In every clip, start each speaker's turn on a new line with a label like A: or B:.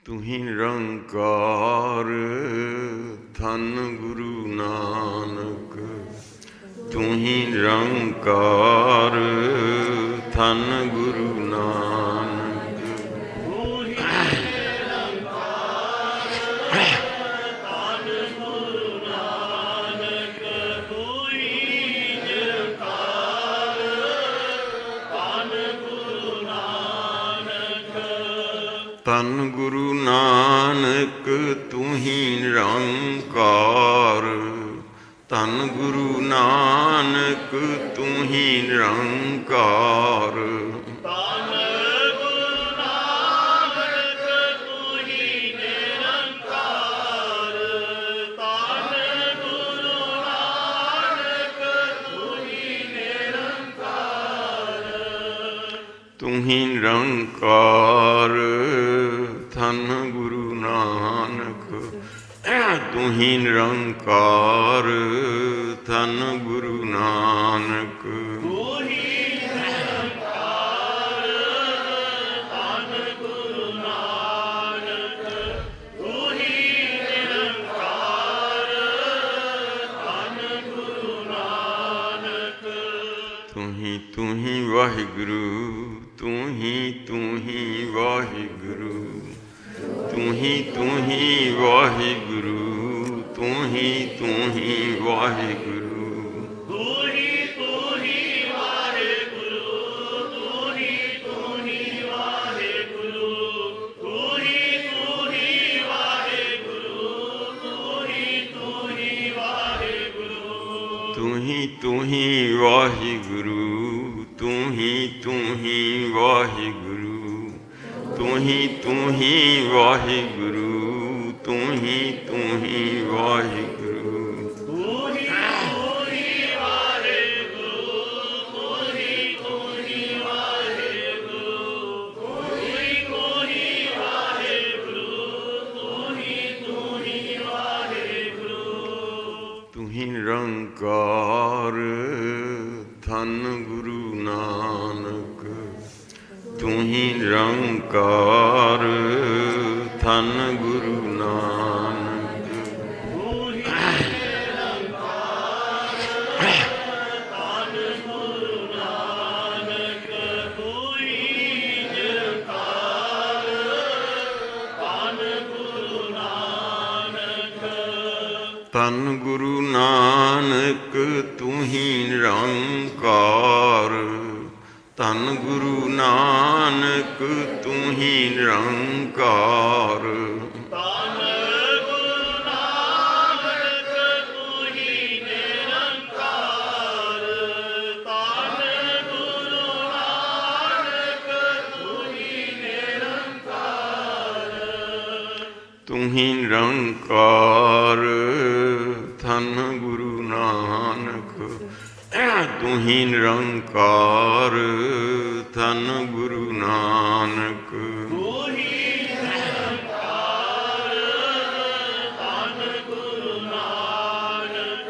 A: ਤੁਹੀਂ ਨਿਰੰਕਾਰ ਧੰਨ ਗੁਰੂ ਨਾਨਕ। ਤੁਹੀਂ ਨਿਰੰਕਾਰ ਧੰਨ ਗੁਰੂ ਨਾਨਕ। ਧੰਨ ਗੁਰੂ ਨਾਨਕ ਤੁਹੀਂ ਨਿਰੰਕਾਰ। ਧੰਨ ਗੁਰੂ ਨਾਨਕ ਤੁਹੀਂ ਨਿਰੰਕਾਰ।
B: ਧੰਨ ਗੁਰੂ ਨਾਨਕ ਤੁਹੀਂ ਨਿਰੰਕਾਰ। ਧੰਨ ਗੁਰੂ ਨਾਨਕ ਤੁਹੀਂ ਨਿਰੰਕਾਰ।
A: ਤੁਹੀਂ ਨਿਰੰਕਾਰ ਧੰਨ ਗੁਰੂ ਨਾਨਕ। ਤੁਹੀਂ ਨਿਰੰਕਾਰ ਧੰਨ ਗੁਰੂ ਨਾਨਕ।
B: ਤੁਹੀਂ ਨਿਰੰਕਾਰ ਧੰਨ ਗੁਰੂ ਨਾਨਕ। ਤੁਹੀਂ ਨਿਰੰਕਾਰ ਧੰਨ ਗੁਰੂ ਨਾਨਕ।
A: ਤੁਹੀਂ ਤੁਹੀਂ ਵਾਹਿਗੁਰੂ। ਤੁਹੀਂ ਤੁਹੀਂ ਵਾਹਿਗੁਰੂ। ਤੁਹੀਂ ਤੁਹੀਂ ਵਾਹਿਗੁਰੂ। ਤੁਹੀਂ ਤੁਹੀਂ ਵਾਹਿਗੁਰੂ।
B: ਤੁਹੀਂ ਤੁਹੀਂ ਵਾਹਿਗੁਰੂ। ਤੁਹੀਂ ਤੁਹੀਂ ਵਾਹਿਗੁਰੂ। ਤੁਹੀਂ ਤੁਹੀਂ ਵਾਹਿਗੁਰੂ। ਤੁਹੀਂ ਤੁਹੀਂ ਵਾਹਿਗੁਰੂ।
A: ਤੁਹੀਂ ਤੁਹੀਂ ਵਾਹਿਗੁਰੂ। ਤੁਹੀਂ ਤੁਹੀਂ ਵਾਹਿਗੁਰੂ। ਤੁਹੀਂ ਤੁਹੀਂ ਵਾਹਿਗੁਰੂ। ਤੁਹੀਂ ਤੁਹੀਂ ਵਾਹਿਗੁਰੂ।
B: ਤੁਹੀਂ ਤੁਹੀਂ ਵਾਹਿਗੁਰੂ। ਤੁਹੀਂ ਤੁਹੀਂ ਵਾਹਿਗੁਰੂ। ਤੁਹੀਂ ਤੁਹੀਂ ਵਾਹਿਗੁਰੂ। ਤੁਹੀਂ ਤੁਹੀਂ ਵਾਹਿਗੁਰੂ।
A: ਤੁਹੀਂ ਨਿਰੰਕਾਰ ਧੰਨ ਗੁਰੂ ਨਾਨਕ। ਤੁਹੀਂ ਨਿਰੰਕਾਰ ਧੰਨ ਗੁਰੂ ਨਾਨਕ।
B: ਤੁਹੀਂ ਨਿਰੰਕਾਰ ਧੰਨ ਗੁਰੂ ਨਾਨਕ। ਤੁਹੀਂ ਨਿਰੰਕਾਰ ਧੰਨ ਗੁਰੂ ਨਾਨਕ।
A: ਧੰਨ ਗੁਰੂ ਨਾਨਕ ਤੁਹੀਂ ਨਿਰੰਕਾਰ। ਧੰਨ ਗੁਰੂ ਨਾਨਕ ਤੁਹੀਂ ਨਿਰੰਕਾਰ।
B: ਧੰਨ ਗੁਰੂ ਨਾਨਕ ਤੁਹੀਂ ਨਿਰੰਕਾਰ। ਧੰਨ ਗੁਰੂ ਨਾਨਕ ਤੁਹੀਂ ਨਿਰੰਕਾਰ।
A: ਤੁਹੀਂ ਨਿਰੰਕਾਰ ਧੰਨ ਗੁਰੂ ਨਾਨਕ। ਤੁਹੀਂ ਨਿਰੰਕਾਰ ਧੰਨ ਗੁਰੂ ਨਾਨਕ।
B: ਤੁਹੀਂ ਨਿਰੰਕਾਰ ਧੰਨ ਗੁਰੂ ਨਾਨਕ।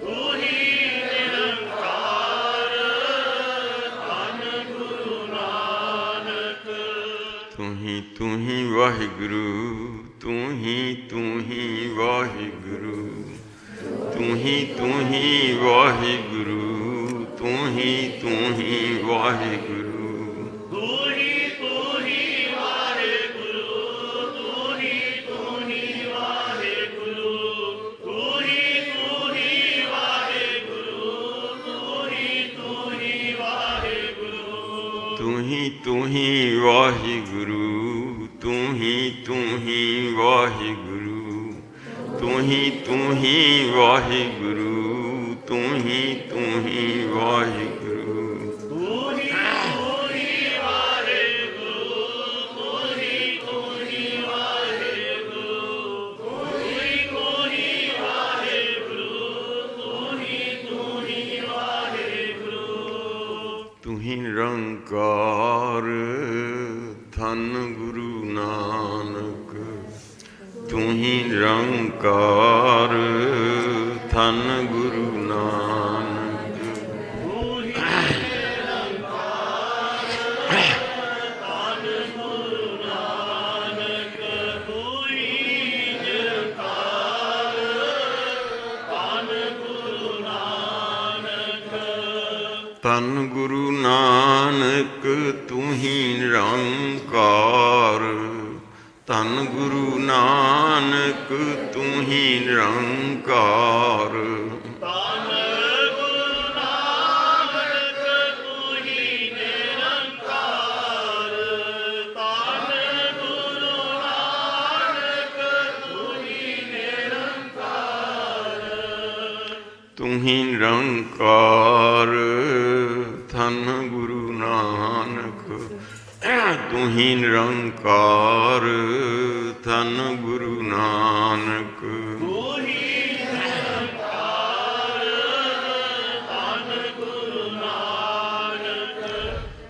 B: ਤੁਹੀਂ ਨਿਰੰਕਾਰ ਧੰਨ ਗੁਰੂ ਨਾਨਕ।
A: ਤੁਹੀਂ ਤੁਹੀਂ ਵਾਹਿਗੁਰੂ। ਤੁਹੀਂ ਤੁਹੀਂ ਵਾਹਿਗੁਰੂ। ਤੁਹੀਂ ਤੁਹੀਂ ਵਾਹਿਗੁਰੂ। ਤੁਹੀਂ ਤੁਹੀਂ ਵਾਹਿਗੁਰੂ।
B: ਤੁਹੀਂ ਤੁਹੀਂ ਵਾਹਿਗੁਰੂ। ਤੁਹੀਂ ਤੁਹੀਂ ਵਾਹਿਗੁਰੂ। ਤੁਹੀਂ ਤੁਹੀਂ ਵਾਹਿਗੁਰੂ। ਤੁਹੀਂ ਤੁਹੀਂ ਵਾਹਿਗੁਰੂ।
A: ਤੁਹੀਂ ਤੁਹੀਂ ਵਾਹਿਗੁਰੂ। ਤੁਹੀਂ ਤੁਹੀਂ ਵਾਹਿਗੁਰੂ। ਤੁਹੀਂ ਤੁਹੀਂ ਵਾਹਿਗੁਰੂ। ਤੁਹੀਂ ਤੁਹੀਂ ਵਾਹਿਗੁਰੂ।
B: ਤੁਹੀਂ ਤੁਹੀਂ ਵਾਹਿਗੁਰੂ। ਤੁਹੀਂ ਤੁਹੀਂ ਵਾਹਿਗੁਰੂ। ਤੁਹੀਂ ਤੁਹੀਂ ਵਾਹਿਗੁਰੂ। ਤੁਹੀਂ ਤੁਹੀਂ ਵਾਹਿਗੁਰੂ।
A: ਤੁਹੀਂ ਨਿਰੰਕਾਰ ਧੰਨ ਗੁਰੂ ਨਾਨਕ। ਤੁਹੀਂ ਨਿਰੰਕਾਰ ਧੰਨ ਗੁਰੂ ਨਾਨਕ।
B: ਤੁਹੀਂ ਨਿਰੰਕਾਰ ਧੰਨ ਗੁਰੂ ਨਾਨਕ।
A: ਧੰਨ ਗੁਰੂ ਨਾਨਕ ਤੂੰ ਹੀ ਨਿਰੰਕਾਰ। ਧੰਨ ਗੁਰੂ ਨਾਨਕ ਤੂੰ ਹੀ ਨਿਰੰਕਾਰ।
B: ਧੰਨ ਗੁਰੂ ਨਾਨਕ ਤੂੰ ਹੀ ਨਿਰੰਕਾਰ। ਧੰਨ ਗੁਰੂ ਨਾਨਕ ਤੂੰ ਹੀ ਨਿਰੰਕਾਰ।
A: ਤੂੰ ਹੀ ਨਿਰੰਕਾਰ। ਧੰਨ ਗੁਰੂ ਨਾਨਕ ਤੂੰ ਹੀ ਨਿਰੰਕਾਰ। ਧੰਨ ਗੁਰੂ ਨਾਨਕ
B: ਤੂੰ ਹੀ ਨਿਰੰਕਾਰ। ਧੰਨ ਗੁਰੂ ਨਾਨਕ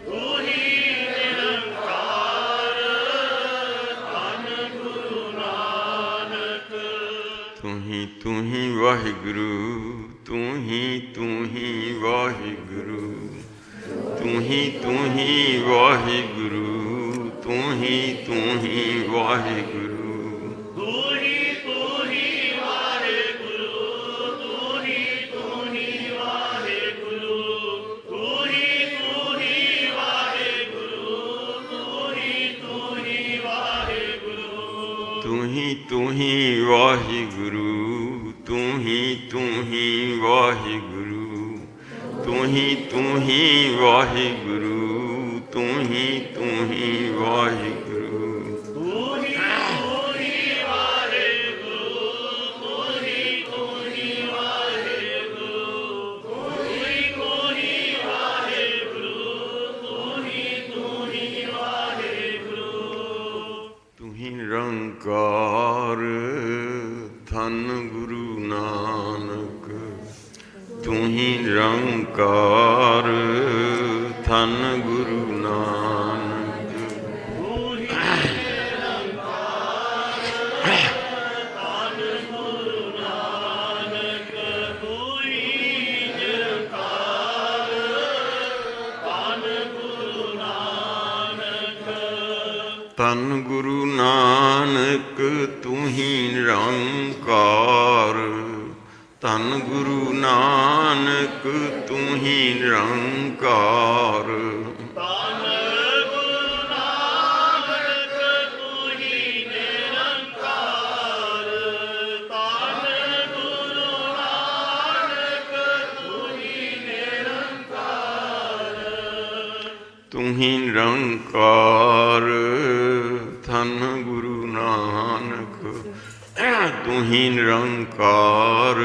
B: ਤੂੰ ਹੀ ਨਿਰੰਕਾਰ। ਧੰਨ ਗੁਰੂ ਨਾਨਕ
A: ਤੂੰ ਹੀ ਵਾਹਿਗੁਰੂ। ਤੂੰ ਹੀ ਵਾਹਿਗੁਰੂ। ਤੂੰ ਹੀ ਵਾਹਿਗੁਰੂ। ਤੂੰ ਹੀ ਵਾਹਿਗੁਰੂ।
B: ਤੂੰ ਹੀ ਵਾਹਿਗੁਰੂ। ਤੂੰ ਹੀ ਵਾਹਿਗੁਰੂ। ਤੂੰ ਹੀ ਵਾਹਿਗੁਰੂ। ਤੂੰ ਹੀ ਵਾਹਿਗੁਰੂ।
A: ਤੂੰ ਹੀ ਵਾਹਿਗੁਰੂ। ਤੂੰ ਹੀ ਵਾਹਿਗੁਰੂ। ਤੂੰ ਹੀ ਵਾਹਿਗੁਰੂ। ਤੂੰ ਹੀ ਵਾਹਿਗੁਰੂ।
B: ਤੂੰ ਹੀ ਵਾਹਿਗੁਰੂ। ਤੂੰ ਹੀ ਵਾਹਿਗੁਰੂ। ਤੂੰ ਹੀ ਵਾਹਿਗੁਰੂ। ਤੂੰ ਹੀ ਵਾਹਿਗੁਰੂ।
A: ਤੂੰ ਹੀ ਨਿਰੰਕਾਰ। ਧੰਨ ਗੁਰੂ ਨਾਨਕ ਤੂੰ ਹੀ ਨਿਰੰਕਾਰ। ਧੰਨ ਗੁਰੂ ਨਾਨਕ
B: ਤੂੰ ਹੀ ਨਿਰੰਕਾਰ। ਧੰਨ ਗੁਰੂ ਨਾਨਕ ਤੂੰ ਹੀ ਨਿਰੰਕਾਰ। ਧੰਨ ਗੁਰੂ ਨਾਨਕ
A: ਧੰਨ ਗੁਰੂ ਨਾਨਕ ਤੂੰ ਹੀ ਨਿਰੰਕਾਰ। ਧੰਨ ਗੁਰੂ ਨਾਨਕ ਤੂੰ ਹੀ ਨਿਰੰਕਾਰ।
B: ਧੰਨ ਗੁਰੂ ਨਾਨਕ ਤੂੰ ਹੀ ਨਿਰੰਕਾਰ। ਧੰਨ ਗੁਰੂ ਨਾਨਕ ਤੂੰ ਹੀ ਨਿਰੰਕਾਰ।
A: ਤੂੰ ਹੀ ਨਿਰੰਕਾਰ। ਧੰਨ ਗੁਰੂ ਨਾਨਕ ਤੂੰ ਹੀ ਨਿਰੰਕਾਰ।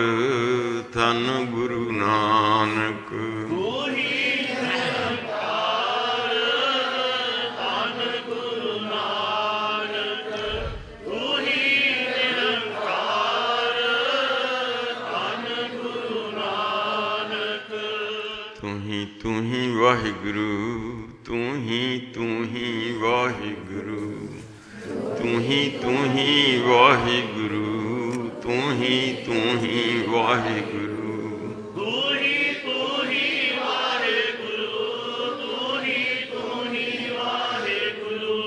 A: ਧੰਨ ਗੁਰੂ ਨਾਨਕ
B: ਤੂੰ ਹੀ ਨਿਰੰਕਾਰ। ਧੰਨ ਗੁਰੂ ਨਾਨਕ ਤੂੰ ਹੀ ਨਿਰੰਕਾਰ। ਧੰਨ ਗੁਰੂ ਨਾਨਕ
A: ਤੂੰ ਹੀ ਵਾਹਿਗੁਰੂ। ਤੂੰ ਹੀ ਵਾਹਿਗੁਰੂ। ਤੂੰ ਹੀ ਵਾਹਿਗੁਰੂ। ਤੂੰ ਹੀ ਵਾਹਿਗੁਰੂ।
B: ਤੂੰ ਹੀ ਵਾਹਿਗੁਰੂ। ਤੂੰ ਹੀ ਵਾਹਿਗੁਰੂ। ਤੂੰ ਹੀ ਵਾਹਿਗੁਰੂ। ਤੂੰ ਹੀ ਵਾਹਿਗੁਰੂ।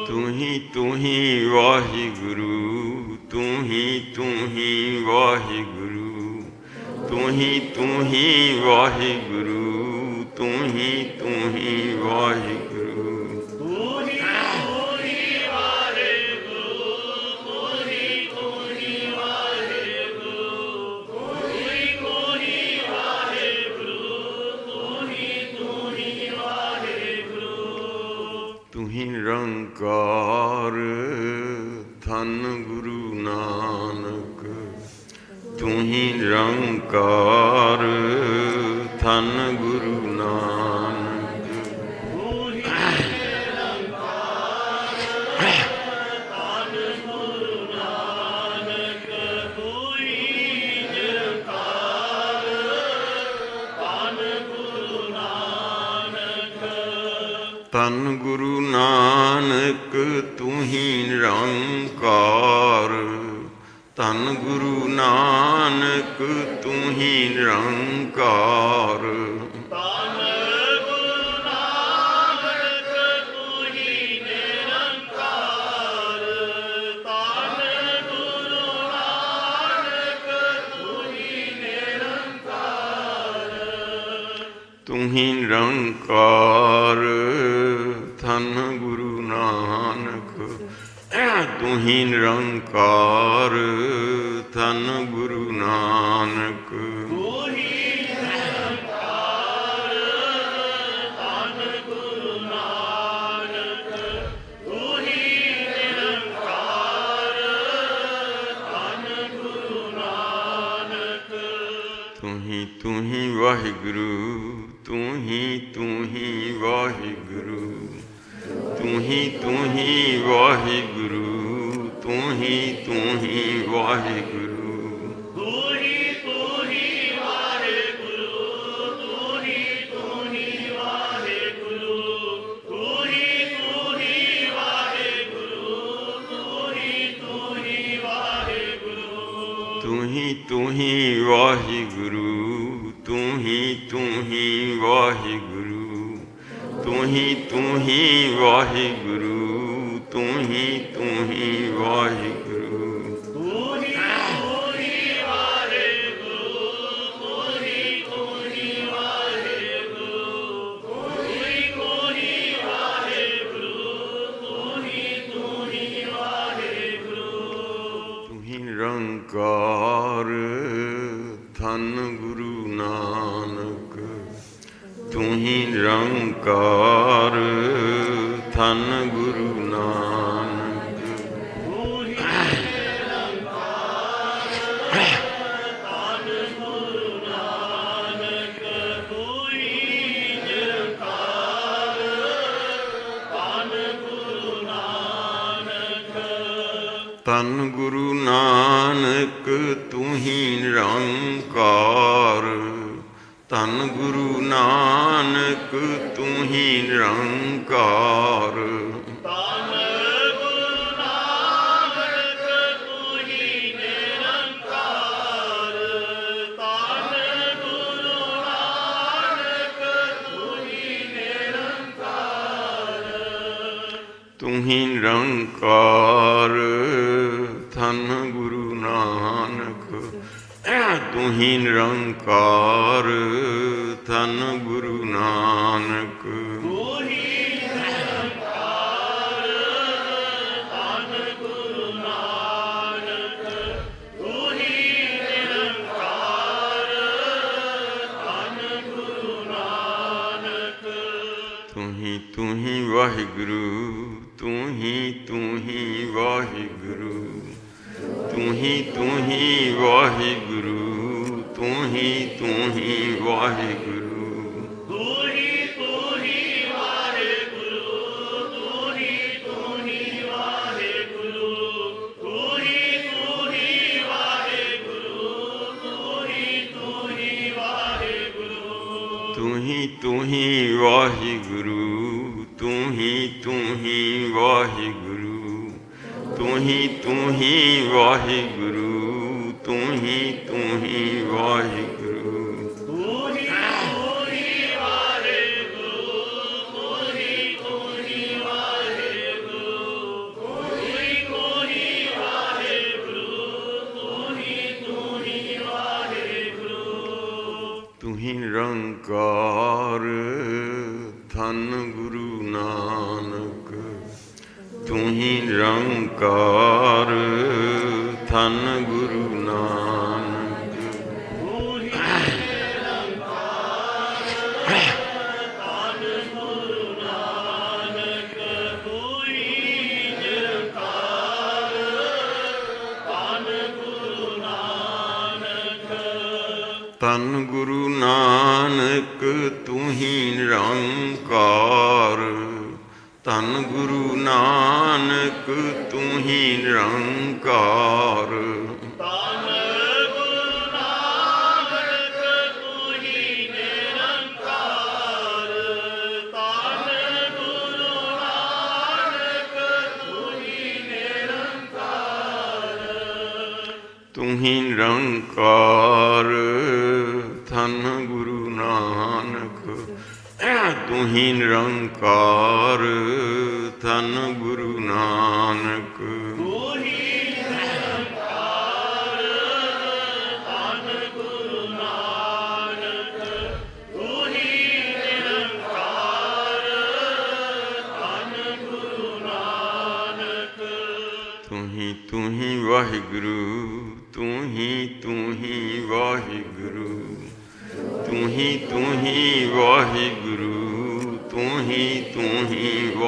A: ਤੂੰ ਹੀ ਵਾਹਿਗੁਰੂ। ਤੂੰ ਹੀ ਵਾਹਿਗੁਰੂ। ਤੂੰ ਹੀ ਵਾਹਿਗੁਰੂ। ਤੂੰ ਹੀ ਵਾਹਿਗੁਰੂ।
B: ਤੂੰ ਹੀ ਵਾਹਿਗੁਰੂ। ਤੂੰ ਹੀ ਵਾਹਿਗੁਰੂ। ਤੂੰ ਹੀ ਵਾਹਿਗੁਰੂ। ਤੂੰ ਹੀ ਵਾਹਿਗੁਰੂ।
A: ਤੂੰ ਹੀ ਨਿਰੰਕਾਰ। ਧੰਨ ਗੁਰੂ ਨਾਨਕ ਤੂੰ ਹੀ ਨਿਰੰਕਾਰ। ਧੰਨ ਗੁਰੂ ਨਾਨਕ
B: ਤੂੰ ਹੀ ਨਿਰੰਕਾਰ। ਧੰਨ ਗੁਰੂ ਨਾਨਕ ਤੂੰ ਹੀ ਨਿਰੰਕਾਰ। ਧੰਨ ਗੁਰੂ ਨਾਨਕ
A: ਧੰਨ ਗੁਰੂ ਨਾਨਕ ਤੂੰ ਹੀ ਨਿਰੰਕਾਰ। ਧੰਨ ਗੁਰੂ ਨਾਨਕ ਤੂੰ ਹੀ ਨਿਰੰਕਾਰ।
B: ਧੰਨ ਗੁਰੂ ਨਾਨਕ ਤੂੰ ਹੀ ਨਿਰੰਕਾਰ। ਧੰਨ
A: ਤੂੰ ਹੀ ਨਿਰੰਕਾਰ ਧੰਨ ਗੁਰੂ ਨਾਨਕ ਤੂੰ ਹੀ ਨਿਰੰਕਾਰ ਧੰਨ ਗੁਰੂ ਨਾਨਕ ਤੂੰ ਹੀ ਵਾਹਿਗੁਰੂ ਤੂੰ ਹੀ ਵਾਹਿਗੁਰੂ ਤੂੰ ਹੀ ਵਾਹਿਗੁਰੂ ਤੂੰ ਹੀ ਵਾਹਿਗੁਰੂ ਤੂੰ ਹੀ ਵਾਹਿਗੁਰੂ ਤੂੰ ਹੀ ਵਾਹਿਗੁਰੂ ਤੂੰ ਹੀ ਵਾਹਿਗੁਰੂ ਤੂੰ ਹੀ ਵਾਹਿਗੁਰੂ ਨਿਰੰਕਾਰ ਧੰਨ ਗੁਰੂ ਨਾਨਕ ਤੂੰ ਹੀ ਨਿਰੰਕਾਰ ਧੰਨ ਗੁਰੂ ਨਾਨਕ ਧੰਨ ਗੁਰੂ ਨਾਨਕ ਤੂੰ ਹੀ ਨਿਰੰਕਾਰ ਧੰਨ ਗੁਰੂ ਨਾਨਕ ਤੂੰ ਹੀ ਨਿਰੰਕਾਰ ਤੂੰ ਹੀ ਨਿਰੰਕਾਰ ਧੰਨ ਗੁਰੂ ਨਾਨਕ ਤੂੰ ਹੀ ਨਿਰੰਕਾਰ ਧੰਨ ਗੁਰੂ ਨਾਨਕ ਤੂੰ ਹੀ ਵਾਹਿਗੁਰੂ ਤੂੰ ਹੀ ਵਾਹਿਗੁਰੂ ਤੂੰ ਹੀ ਵਾਹਿਗੁਰੂ ਤੂੰ ਹੀ ਵਾਹਿਗੁਰੂ ਤੂੰ ਹੀ ਵਾਹਿਗੁਰੂ ਤੂੰ ਹੀ ਵਾਹਿਗੁਰੂ ਤੂੰ ਹੀ ਵਾਹਿਗੁਰੂ ਤੂੰ ਹੀ ਵਾਹਿਗੁਰੂ ਤੂੰ ਹੀ ਨਿਰੰਕਾਰ ਧੰਨ ਗੁਰੂ ਨਾਨਕ ਤੂੰ ਹੀ ਨਿਰੰਕਾਰ ਧੰਨ ਗੁਰੂ ਨਾਨਕ ਧੰਨ ਗੁਰੂ ਨਾਨਕ ਤੂੰ ਹੀ ਨਿਰੰਕਾਰ ਧੰਨ ਗੁਰੂ ਨਾਨਕ ਤੂੰ ਹੀ ਨਿਰੰਕਾਰ ਤੂੰ ਹੀ ਨਿਰੰਕਾਰ ਧੰਨ ਗੁਰੂ ਨਾਨਕ ਤੂੰ ਹੀ ਨਿਰੰਕਾਰ ਧੰਨ ਗੁਰੂ ਨਾਨਕ
B: ਤੂੰ ਹੀ
A: ਵਾਹਿਗੁਰੂ ਤੂੰ ਹੀ ਵਾਹਿਗੁਰੂ ਤੂੰ ਹੀ ਵਾਹਿਗੁਰੂ ਤੂੰ ਹੀ ਵਾਹਿਗੁਰੂ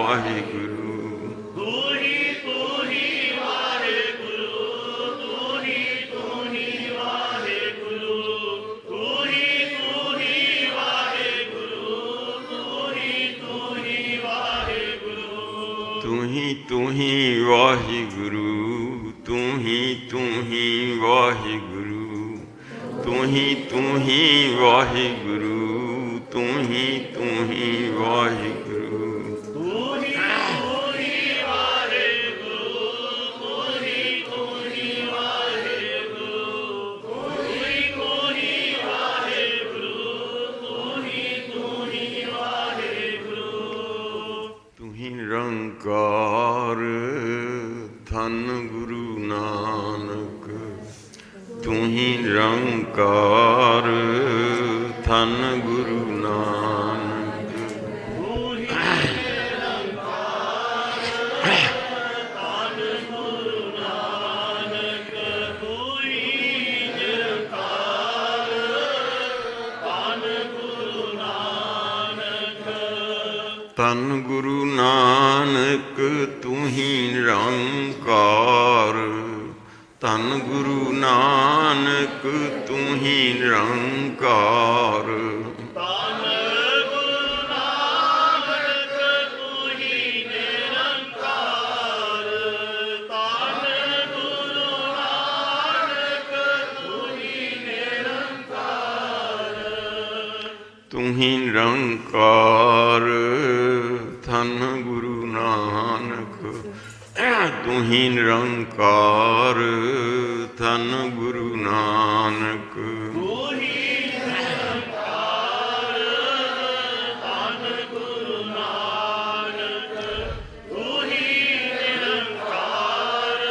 A: ਤੂੰ ਹੀ ਵਾਹਿਗੁਰੂ ਤੂੰ ਹੀ ਵਾਹਿਗੁਰੂ ਤੂੰ ਹੀ ਵਾਹਿਗੁਰੂ ਤੂੰ ਹੀ ਵਾਹਿਗੁਰੂ ਨਿਰੰਕਾਰ ਧੰਨ ਗੁਰੂ ਨਾਨਕ ਤੂੰ ਹੀ ਨਿਰੰਕਾਰ ਧੰਨ ਗੁਰੂ ਨਾਨਕ ਧੰਨ ਗੁਰੂ ਨਾਨਕ ਤੂੰ ਹੀ ਨਿਰੰਕਾਰ ਧੰਨ ਗੁਰੂ ਨਾਨਕ ਤੂੰ ਹੀ ਨਿਰੰਕਾਰ
B: ਧੰਨ ਗੁਰੂ ਨਾਨਕ ਤੂੰ ਹੀ ਨਿਰੰਕਾਰ ਧੰਨ ਗੁਰੂ ਨਾਨਕ ਤੂੰ ਹੀ ਨਿਰੰਕਾਰ
A: ਤੂੰ ਹੀ ਨਿਰੰਕਾਰ ਧੰਨ ਗੁਰੂ ਨਾਨਕ ਤੂੰ ਹੀ ਨਿਰੰਕਾਰ ਧੰਨ ਗੁਰੂ ਨਾਨਕ
B: ਤੂੰ ਹੀ ਨਿਰੰਕਾਰ ਧੰਨ ਗੁਰੂ ਨਾਨਕ ਤੂੰ ਹੀ ਨਿਰੰਕਾਰ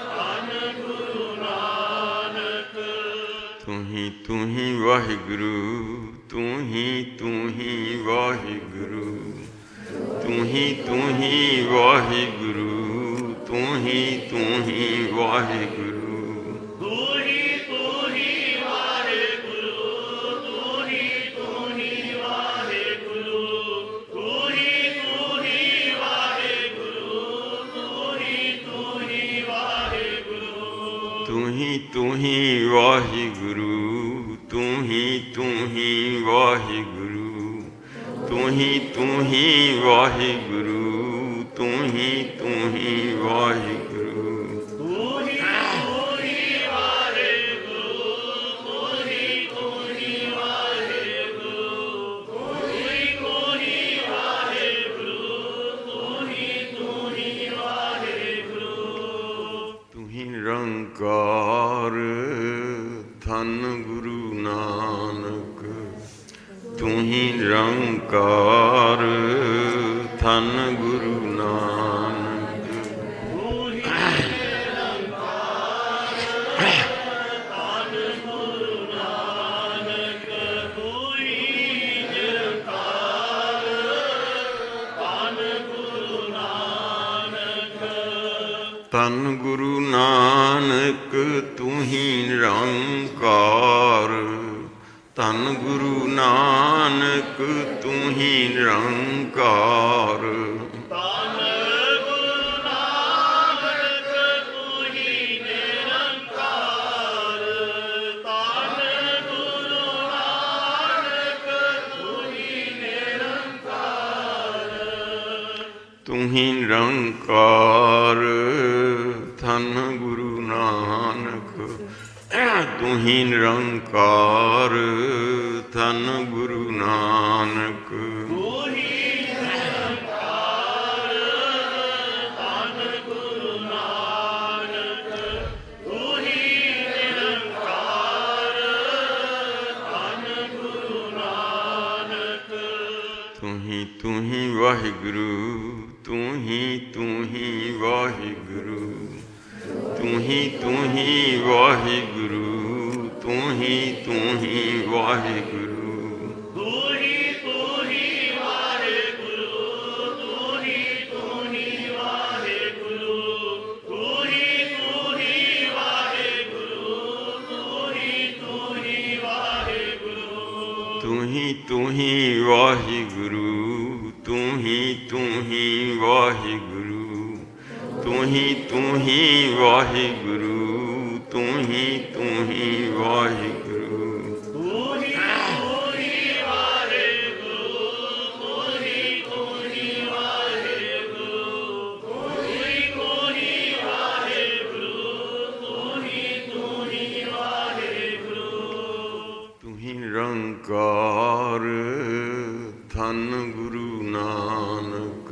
B: ਧੰਨ ਗੁਰੂ ਨਾਨਕ
A: ਤੂੰ ਹੀ ਵਾਹਿਗੁਰੂ ਤੂੰ ਹੀ ਵਾਹਿਗੁਰੂ ਤੂੰ ਹੀ ਵਾਹਿਗੁਰੂ ਤੂੰ ਹੀ ਵਾਹਿਗੁਰੂ
B: ਤੂੰ ਹੀ ਵਾਹਿਗੁਰੂ ਤੂੰ ਹੀ ਵਾਹਿਗੁਰੂ ਤੂੰ ਹੀ ਵਾਹਿਗੁਰੂ ਤੂੰ ਹੀ ਵਾਹਿਗੁਰੂ
A: ਤੂੰ ਹੀ ਵਾਹਿਗੁਰੂ ਤੂੰ ਹੀ ਵਾਹਿਗੁਰੂ ਤੂੰ ਹੀ ਵਾਹਿਗੁਰੂ ਤੂੰ ਹੀ ਵਾਹਿਗੁਰੂ
B: ਤੂੰ ਹੀ ਵਾਹਿਗੁਰੂ ਤੂੰ ਹੀ ਵਾਹਿਗੁਰੂ ਤੂੰ ਹੀ ਵਾਹਿਗੁਰੂ ਤੂੰ ਹੀ ਵਾਹਿਗੁਰੂ
A: ਤੂੰ ਹੀ ਨਿਰੰਕਾਰ ਧੰਨ ਗੁਰੂ ਨਾਨਕ ਤੂੰ ਹੀ ਨਿਰੰਕਾਰ ਧੰਨ ਗੁਰੂ ਨਾਨਕ
B: ਤੂੰ ਹੀ ਨਿਰੰਕਾਰ ਧੰਨ ਗੁਰੂ ਨਾਨਕ ਤੂੰ ਹੀ ਨਿਰੰਕਾਰ ਧੰਨ ਗੁਰੂ ਨਾਨਕ
A: ਧੰਨ ਗੁਰੂ ਨਾਨਕ ਤੂੰ ਹੀ ਨਿਰੰਕਾਰ ਧੰਨ ਗੁਰੂ ਨਾਨਕ ਤੂੰ ਹੀ ਨਿਰੰਕਾਰ
B: ਧੰਨ ਗੁਰੂ ਨਾਨਕ ਤੂੰ ਹੀ ਨਿਰੰਕਾਰ ਧੰਨ ਗੁਰੂ ਨਾਨਕ ਤੂੰ ਹੀ ਨਿਰੰਕਾਰ
A: ਤੂੰ ਹੀ ਨਿਰੰਕਾਰ ਧੰਨ ਗੁਰੂ ਨਾਨਕ ਤੂੰ ਹੀ ਨਿਰੰਕਾਰ ਧੰਨ ਗੁਰੂ ਨਾਨਕ
B: ਤੂੰ ਹੀ ਨਿਰੰਕਾਰ ਧੰਨ ਗੁਰੂ ਨਾਨਕ ਤੂੰ ਹੀ ਨਿਰੰਕਾਰ ਧੰਨ ਗੁਰੂ ਨਾਨਕ
A: ਤੂੰ ਹੀ ਵਾਹਿਗੁਰੂ ਤੂੰ ਹੀ ਵਾਹਿਗੁਰੂ ਤੂੰ ਹੀ ਵਾਹਿਗੁਰੂ ਤੂੰ ਹੀ ਵਾਹਿਗੁਰੂ
B: ਤੂੰ ਹੀ ਵਾਹਿਗੁਰੂ ਤੂੰ ਹੀ ਵਾਹਿਗੁਰੂ ਤੂੰ ਹੀ ਵਾਹਿਗੁਰੂ ਤੂੰ ਹੀ ਵਾਹਿਗੁਰੂ
A: ਤੂੰ ਹੀ ਵਾਹਿਗੁਰੂ ਤੂੰ ਹੀ ਵਾਹਿਗੁਰੂ ਤੂੰ ਹੀ ਵਾਹਿਗੁਰੂ ਤੂੰ ਹੀ ਵਾਹਿਗੁਰੂ ਨਿਰੰਕਾਰ ਧੰਨ ਗੁਰੂ ਨਾਨਕ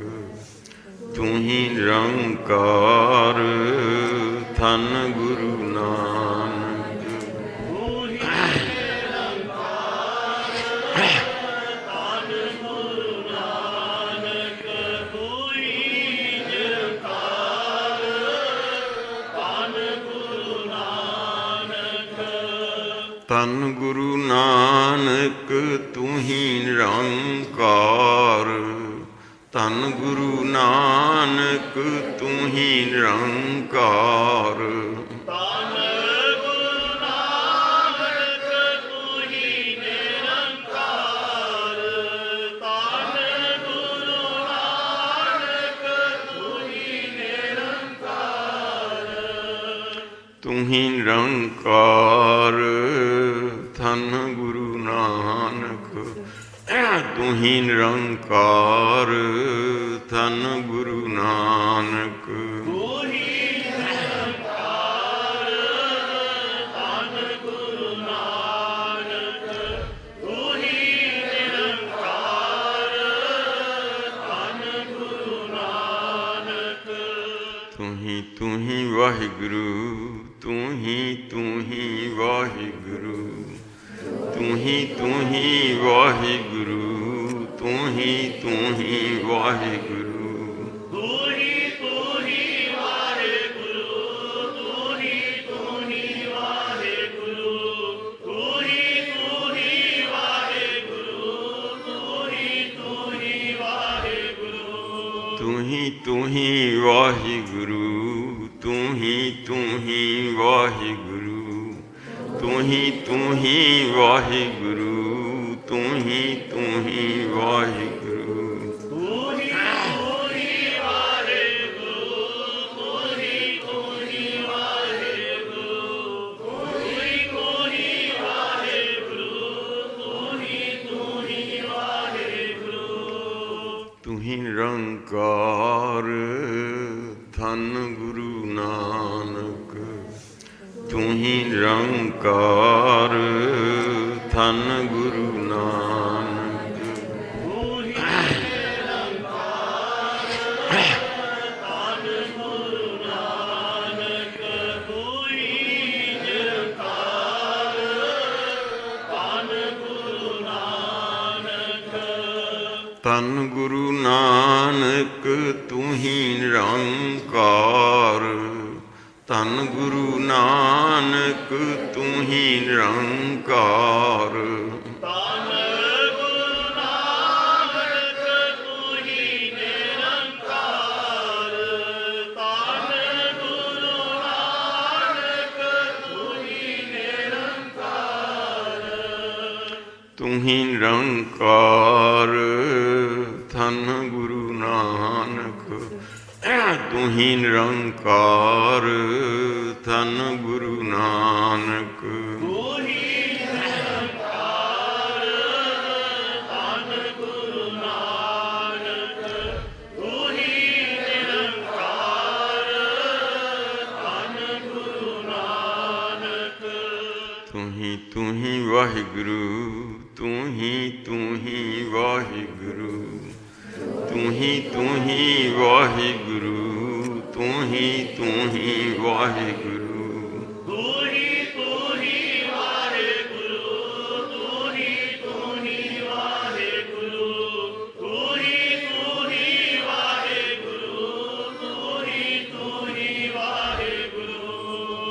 A: ਤੂੰ ਹੀ ਨਿਰੰਕਾਰ ਧੰਨ ਗੁਰੂ ਨਾਨਕ ਧੰਨ ਗੁਰੂ ਨਾਨਕ ਤੂੰ ਹੀ ਨਿਰੰਕਾਰ ਧੰਨ ਗੁਰੂ ਨਾਨਕ ਤੂੰ ਹੀ ਨਿਰੰਕਾਰ
B: ਧੰਨ ਗੁਰੂ ਨਾਨਕ ਤੂੰ ਹੀ ਨਿਰੰਕਾਰ ਧੰਨ ਗੁਰੂ ਨਾਨਕ ਤੂੰ ਹੀ ਨਿਰੰਕਾਰ
A: ਤੂੰ ਹੀ ਨਿਰੰਕਾਰ ਧੰਨ ਗੁਰੂ ਨਾਨਕ ਤੂੰ ਹੀ ਨਿਰੰਕਾਰ ਧੰਨ ਗੁਰੂ ਨਾਨਕ
B: ਤੂੰ ਹੀ ਨਿਰੰਕਾਰ ਧੰਨ ਗੁਰੂ ਨਾਨਕ ਤੂੰ ਹੀ ਨਿਰੰਕਾਰ ਧੰਨ ਗੁਰੂ ਨਾਨਕ
A: ਤੂੰ ਹੀ ਵਾਹਿਗੁਰੂ ਤੂੰ ਹੀ ਵਾਹਿਗੁਰੂ ਤੂੰ ਹੀ ਵਾਹਿਗੁਰੂ ਤੂੰ ਹੀ ਵਾਹਿਗੁਰੂ
B: ਤੂੰ ਹੀ ਵਾਹਿਗੁਰੂ ਤੂੰ ਹੀ ਵਾਹਿਗੁਰੂ ਤੂੰ ਹੀ ਵਾਹਿਗੁਰੂ ਤੂੰ ਹੀ ਵਾਹਿਗੁਰੂ
A: ਤੂੰ ਹੀ ਵਾਹਿਗੁਰੂ ਤੂੰ ਹੀ ਵਾਹਿਗੁਰੂ ਤੂੰ ਹੀ ਵਾਹਿਗੁਰੂ ਤੂੰ ਹੀ ਵਾਹਿਗੁਰੂ
B: ਤੂੰ ਹੀ ਵਾਹਿਗੁਰੂ ਤੂੰ ਹੀ ਵਾਹਿਗੁਰੂ ਤੂੰ ਹੀ ਵਾਹਿਗੁਰੂ ਤੂੰ ਹੀ ਵਾਹਿਗੁਰੂ
A: ਤੂੰ ਹੀ ਨਿਰੰਕਾਰ ਧੰਨ ਗੁਰੂ ਨਾਨਕ ਤੂੰ ਹੀ ਨਿਰੰਕਾਰ ਧੰਨ ਗੁਰੂ ਨਾਨਕ
B: ਤੂੰ ਹੀ ਨਿਰੰਕਾਰ ਧੰਨ ਗੁਰੂ ਨਾਨਕ ਤੂੰ ਹੀ ਨਿਰੰਕਾਰ ਧੰਨ ਗੁਰੂ ਨਾਨਕ
A: ਧੰਨ ਗੁਰੂ ਨਾਨਕ ਤੂੰ ਹੀ ਨਿਰੰਕਾਰ ਧੰਨ ਗੁਰੂ ਨਾਨਕ ਤੂੰ ਹੀ ਨਿਰੰਕਾਰ
B: ਧੰਨ ਗੁਰੂ ਨਾਨਕ ਤੂੰ ਹੀ ਨਿਰੰਕਾਰ ਧੰਨ ਗੁਰੂ ਨਾਨਕ ਤੂੰ ਹੀ ਨਿਰੰਕਾਰ
A: ਤੂੰ ਹੀ ਨਿਰੰਕਾਰ ਧੰਨ ਗੁਰੂ ਨਾਨਕ ਤੂੰ ਹੀ ਨਿਰੰਕਾਰ ਧੰਨ ਗੁਰੂ ਨਾਨਕ
B: ਤੂੰ ਹੀ ਨਿਰੰਕਾਰ ਧੰਨ ਗੁਰੂ ਨਾਨਕ ਤੂੰ ਹੀ ਨਿਰੰਕਾਰ ਧੰਨ ਗੁਰੂ ਨਾਨਕ
A: ਤੂੰ ਹੀ ਵਾਹਿਗੁਰੂ ਤੂੰ ਹੀ ਵਾਹਿਗੁਰੂ ਤੂੰ ਹੀ ਵਾਹਿਗੁਰੂ ਤੂੰ ਹੀ ਵਾਹਿਗੁਰੂ
B: ਤੂੰ ਹੀ ਵਾਹਿਗੁਰੂ ਤੂੰ ਹੀ ਵਾਹਿਗੁਰੂ ਤੂੰ ਹੀ ਵਾਹਿਗੁਰੂ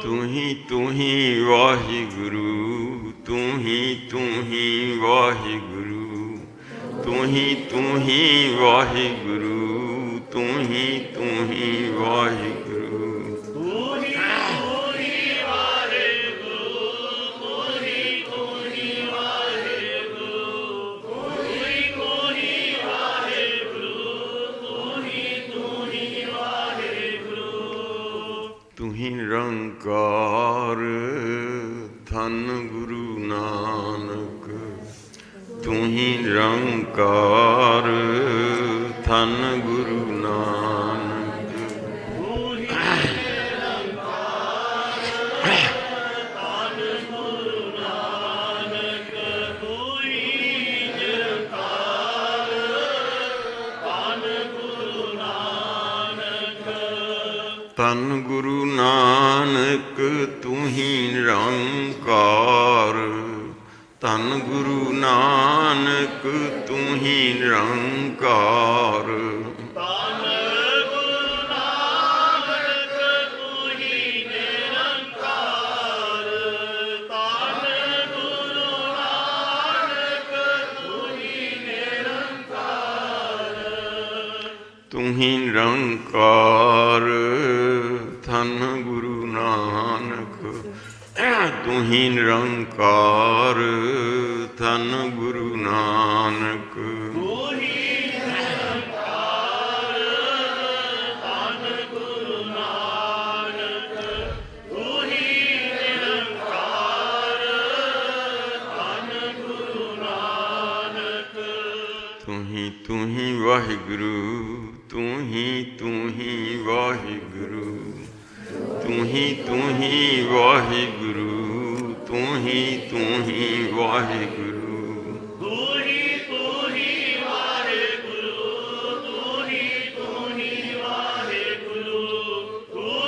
B: ਤੂੰ ਹੀ ਵਾਹਿਗੁਰੂ
A: ਤੂੰ ਹੀ ਵਾਹਿਗੁਰੂ ਤੂੰ ਹੀ ਵਾਹਿਗੁਰੂ ਤੂੰ ਹੀ ਵਾਹਿਗੁਰੂ ਤੂੰ ਹੀ ਵਾਹਿਗੁਰੂ
B: ਤੂੰ ਹੀ ਵਾਹਿਗੁਰੂ ਤੂੰ ਹੀ ਵਾਹਿਗੁਰੂ
A: ਤੂੰ ਹੀ ਨਿਰੰਕਾਰ ਧੰਨ ਗੁਰੂ ਨਾਨਕ।
B: ਤੂੰ ਹੀ ਨਿਰੰਕਾਰ ਧੰਨ ਗੁਰੂ ਨਾਨਕ। ਤੂੰ ਹੀ ਨਿਰੰਕਾਰ ਧੰਨ ਗੁਰੂ ਨਾਨਕ।
A: ਧੰਨ ਗੁਰੂ ਨਾਨਕ ਤੂੰ ਹੀ ਨਿਰੰਕਾਰ ਧੰਨ ਗੁਰੂ ਨਾਨਕ ਤੂੰ ਹੀ ਨਿਰੰਕਾਰ।
B: ਧੰਨ ਗੁਰੂ ਨਾਨਕ ਤੂੰ ਹੀ ਨਿਰੰਕਾਰ। ਧੰਨ ਗੁਰੂ ਨਾਨਕ ਤੂੰ ਹੀ ਨਿਰੰਕਾਰ।
A: ਤੂੰ ਹੀ ਨਿਰੰਕਾਰ ਧੰਨ ਗੁਰੂ ਨਾਨਕ ਤੂੰ ਹੀ ਨਿਰੰਕਾਰ ਧੰਨ ਗੁਰੂ ਨਾਨਕ।
B: ਤੂੰ ਹੀ ਨਿਰੰਕਾਰ ਧੰਨ ਗੁਰੂ ਨਾਨਕ। ਤੂੰ ਹੀ ਨਿਰੰਕਾਰ ਧੰਨ ਗੁਰੂ ਨਾਨਕ।
A: ਤੂੰ ਹੀ ਵਾਹਿਗੁਰੂ ਤੂੰ ਹੀ ਵਾਹਿਗੁਰੂ ਤੂੰ ਹੀ ਵਾਹਿਗੁਰੂ ਤੂੰ ਹੀ ਵਾਹਿਗੁਰੂ।
B: ਤੂੰ ਹੀ ਵਾਹਿਗੁਰੂ। ਤੂੰ ਹੀ ਵਾਹਿਗੁਰੂ। ਤੂੰ ਹੀ ਵਾਹਿਗੁਰੂ। ਤੂੰ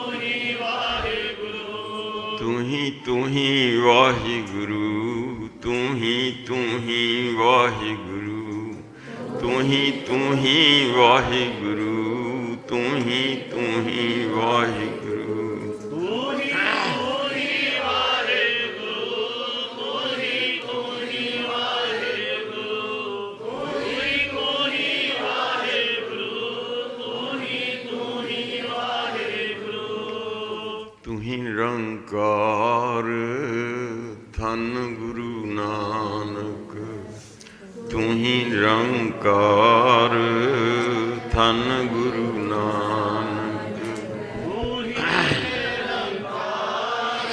B: ਹੀ ਵਾਹਿਗੁਰੂ।
A: ਤੂੰ ਹੀ ਵਾਹਿਗੁਰੂ ਤੂੰ ਹੀ ਵਾਹਿਗੁਰੂ ਤੂੰ ਹੀ ਵਾਹਿਗੁਰੂ ਤੂੰ ਹੀ ਵਾਹਿਗੁਰੂ।
B: ਤੂੰ ਹੀ ਵਾਹਿਗੁਰੂ। ਤੂੰ ਹੀ ਵਾਹਿਗੁਰੂ। ਤੂੰ ਹੀ ਵਾਹਿਗੁਰੂ। ਤੂੰ ਹੀ ਵਾਹਿਗੁਰੂ।
A: ਤੂੰ ਹੀ ਨਿਰੰਕਾਰ ਧੰਨ ਗੁਰੂ ਨਾਨਕ ਤੂੰ ਹੀ ਨਿਰੰਕਾਰ ਧੰਨ ਗੁਰੂ ਨਾਨਕ।
B: ਤੂੰ ਹੀ ਨਿਰੰਕਾਰ